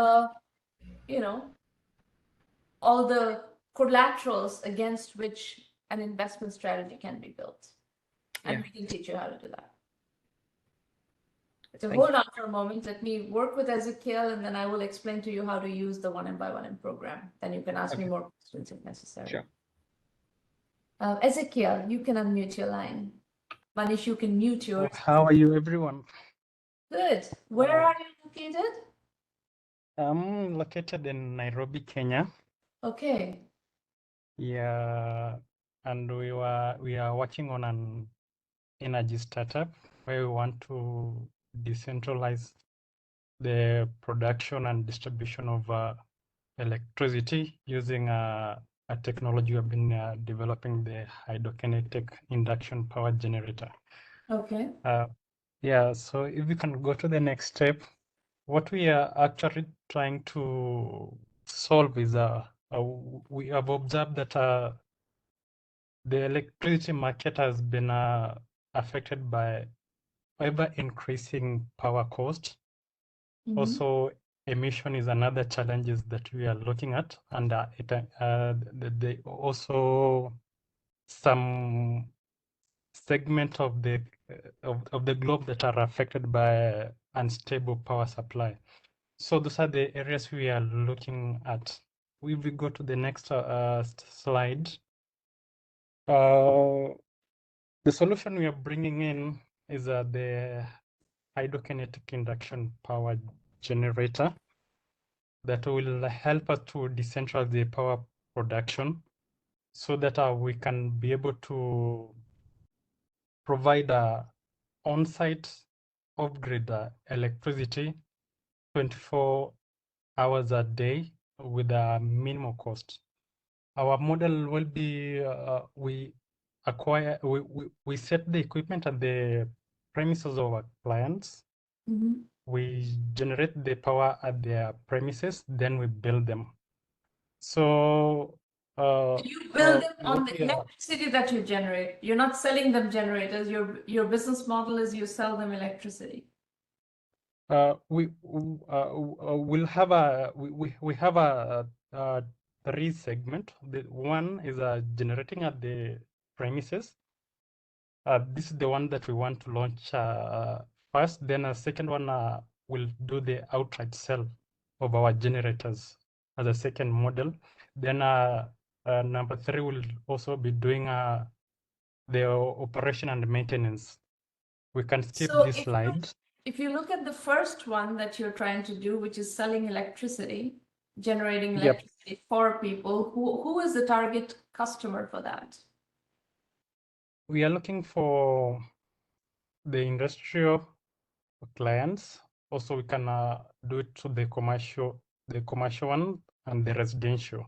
all the collaterals against which an investment strategy can be built. And Yeah. we can teach you how to do that. So Thank hold you. on for a moment. Let me work with Ezekiel, and then I will explain to you how to use the 1M program. Then you can ask me Okay. more questions if necessary. Sure. Ezekiel, you can unmute your line. Manish, you can mute yours. How are you, everyone? Good. Where are you located? I'm located in Nairobi, Kenya. Okay. Yeah, and we are working on an energy startup where we want to decentralize the production and distribution of electricity using a technology we've been developing, the hydrokinetic induction power generator. Okay. Yeah, so if we can go to the next step. What we are actually trying to solve is we have observed that the electricity market has been affected by ever increasing power cost. Mhm. Also, emission is another challenges that we are looking at, and they also some segment of the globe that are affected by unstable power supply. So those are the areas we are looking at. If we go to the next slide, the solution we are bringing in is the hydrokinetic induction power generator that will help us to decentralize the power production so that we can be able to provide on-site off-grid electricity 24 hours a day with a minimal cost. Our model will be we set the equipment at the premises of our clients. Mhm. We generate the power at their premises, then we build them. So You build them on what the we are, electricity that you generate. You're not selling them generators. Your business model is you sell them electricity. we'll have we have a three segment. The one is generating at the premises. This is the one that we want to launch first. Then a second one will do the outright sell of our generators as a second model. Then number three will also be doing the operation and maintenance. We can skip So this slide. if you look at the first one that you're trying to do, which is selling electricity, generating Yep. electricity for people, who is the target customer for that? We are looking for the industrial clients. Also, we can do it to the commercial one and the residential.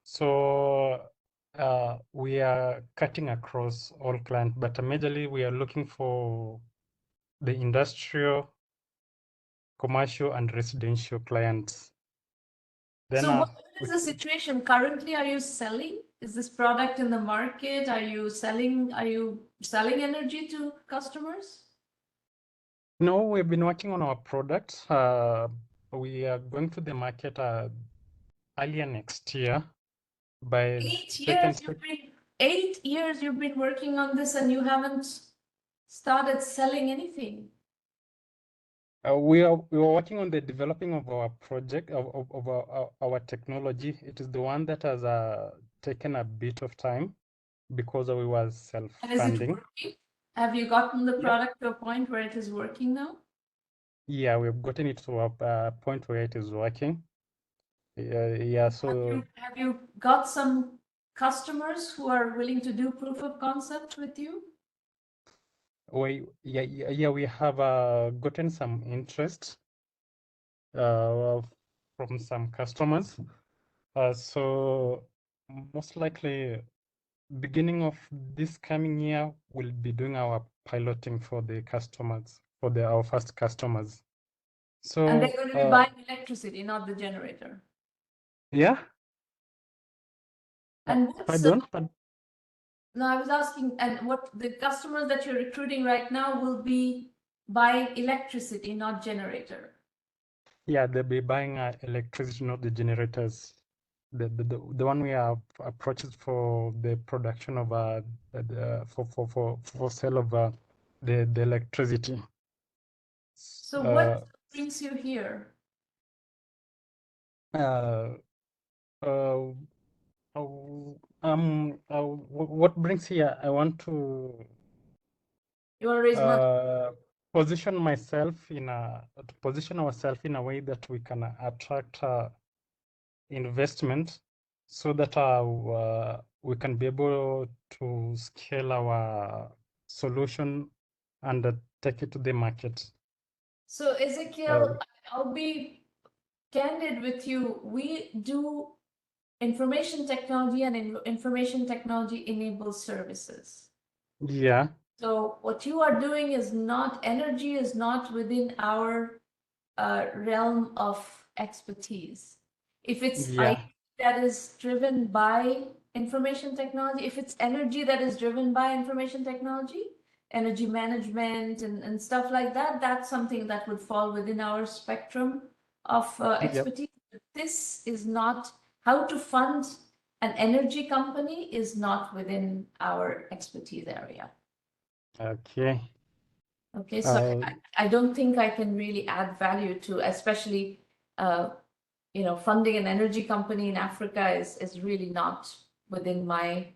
So we are cutting across all clients, but majorly we are looking for the industrial, commercial, and residential clients. Then So what is the situation currently? Are you selling? Is this product in the market? Are you selling energy to customers? no, we've been working on our products. We are going to the market earlier next year. By 8 years you've been working on this and you haven't started selling anything. we are working on the developing of our project of our technology. It is the one that has taken a bit of time because we were And is it self-funding. working? Have you gotten the Yep. product to a point where it is working now? Yeah, we've gotten it to a point where it is working. Yeah, so Have you got some customers who are willing to do proof of concept with you? we have gotten some interest from some customers. So most likely beginning of this coming year, we'll be doing our piloting for the customers, for our first customers. So And they're going to be buying electricity, not the generator. yeah. And No, I was asking, and what the customers that you're recruiting right now will be buying electricity, not generator. yeah, they'll be buying electricity, not the generators. The one we have approached for the production of for sale of the electricity. So what brings you here? What brings here? I want to You want to raise money. position ourselves in a way that we can attract investment so that we can be able to scale our solution and take it to the market. So Ezekiel, I'll be candid with you. We do information technology, and information technology enables services. Yeah. So what you are doing is not, energy is not within our realm of expertise. If it's IT that is driven by information technology, if it's energy that is driven by information technology, energy management and stuff like that, that's something that would fall within our spectrum of expertise. Yep. This is not, how to fund an energy company is not within our expertise area. Okay. Okay, so I don't think I can really add value to, especially, funding an energy company in Africa is really not within my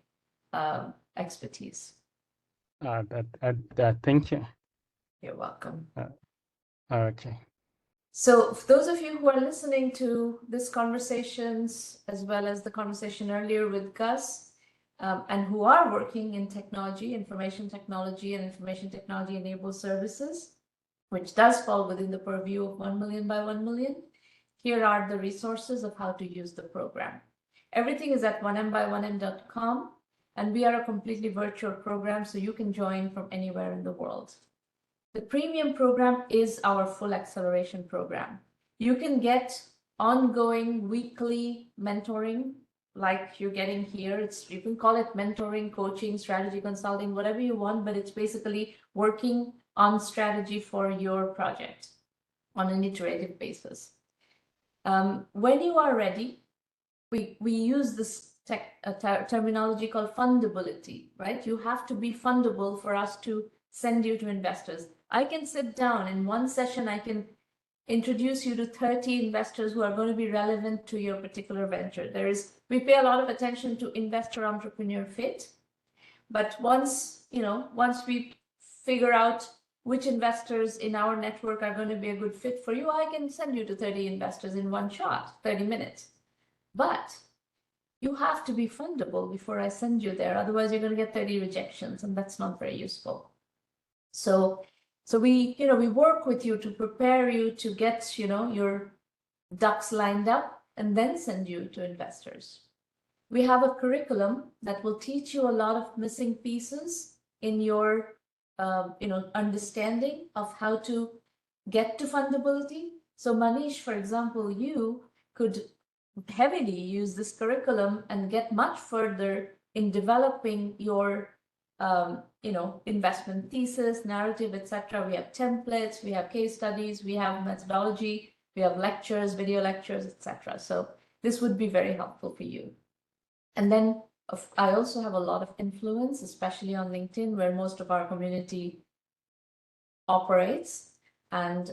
expertise. Thank you. You're welcome. Okay. So for those of you who are listening to this conversations, as well as the conversation earlier with Gus, and who are working in technology, information technology enabled services, which does fall within the purview of 1Mby1M, here are the resources of how to use the program. Everything is at 1Mby1M.com, and we are a completely virtual program, so you can join from anywhere in the world. The premium program is our full acceleration program. You can get ongoing weekly mentoring like you're getting here. You can call it mentoring, coaching, strategy consulting, whatever you want, but it's basically working on strategy for your project on an iterative basis. When you are ready, we use this terminology called fundability, right? You have to be fundable for us to send you to investors. I can sit down in one session, I can introduce you to 30 investors who are going to be relevant to your particular venture. We pay a lot of attention to investor entrepreneur fit, but once we figure out which investors in our network are going to be a good fit for you, I can send you to 30 investors in one shot, 30 minutes. But you have to be fundable before I send you there. Otherwise, you're going to get 30 rejections, and that's not very useful. So we work with you to prepare you to get, your ducks lined up and then send you to investors. We have a curriculum that will teach you a lot of missing pieces in your, understanding of how to get to fundability. So Manish, for example, you could heavily use this curriculum and get much further in developing your investment thesis, narrative, etc. We have templates, we have case studies, we have methodology, we have lectures, video lectures, etc. So this would be very helpful for you. And then I also have a lot of influence, especially on LinkedIn, where most of our community operates, and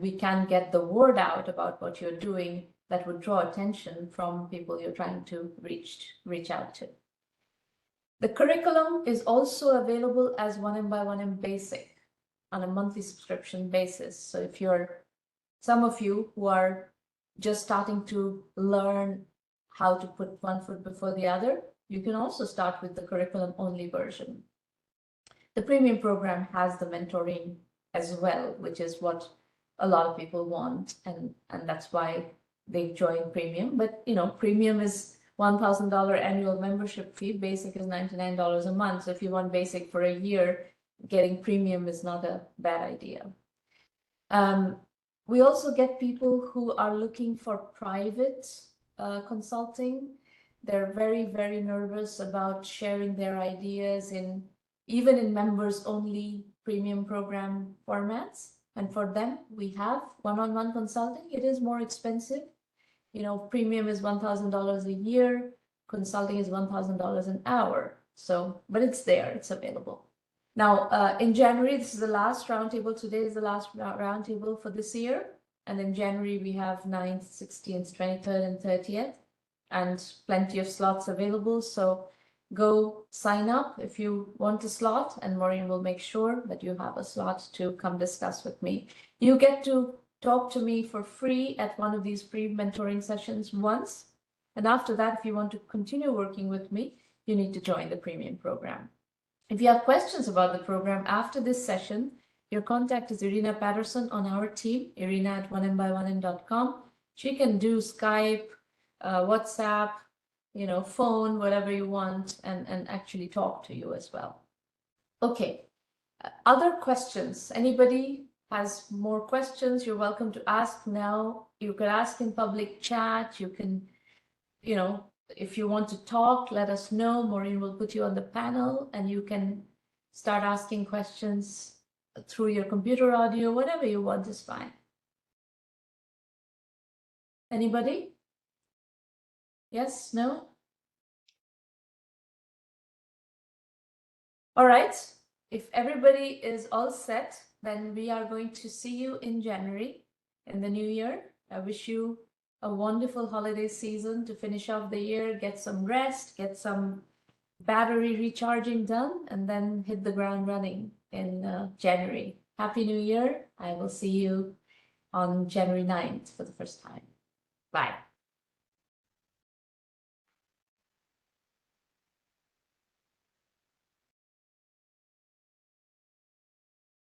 we can get the word out about what you're doing that would draw attention from people you're trying to reach out to. The curriculum is also available as 1Mby1M Basic on a monthly subscription basis. So if some of you who are just starting to learn how to put one foot before the other, you can also start with the curriculum only version. The premium program has the mentoring as well, which is what a lot of people want, and that's why they've joined premium. But premium is $1,000 annual membership fee. Basic is $99 a month. So if you want basic for a year, getting premium is not a bad idea. We also get people who are looking for private consulting. They're very, very nervous about sharing their ideas even in members only premium program formats. And for them, we have one-on-one consulting. It is more expensive. Premium is $1,000 a year. Consulting is $1,000 an hour. But it's there, it's available. Now, in January, this is the last roundtable. Today is the last roundtable for this year. And in January, we have 9th, 16th, 23rd, and 30th, and plenty of slots available. So go sign up if you want a slot, and Maureen will make sure that you have a slot to come discuss with me. You get to talk to me for free at one of these pre-mentoring sessions once. And after that, if you want to continue working with me, you need to join the premium program. If you have questions about the program after this session, your contact is Irina Patterson on our team, irina@1Mby1M.com. She can do Skype, WhatsApp, phone, whatever you want, and actually talk to you as well. Okay, other questions? Anybody has more questions? You're welcome to ask now. You can ask in public chat. You can, if you want to talk, let us know. Maureen will put you on the panel, and you can start asking questions through your computer audio. Whatever you want is fine. Anybody? Yes? No? All right. If everybody is all set, then we are going to see you in January, in the new year. I wish you a wonderful holiday season to finish off the year, get some rest, get some battery recharging done, and then hit the ground running in January. Happy New Year. I will see you on January 9th for the first time. Bye.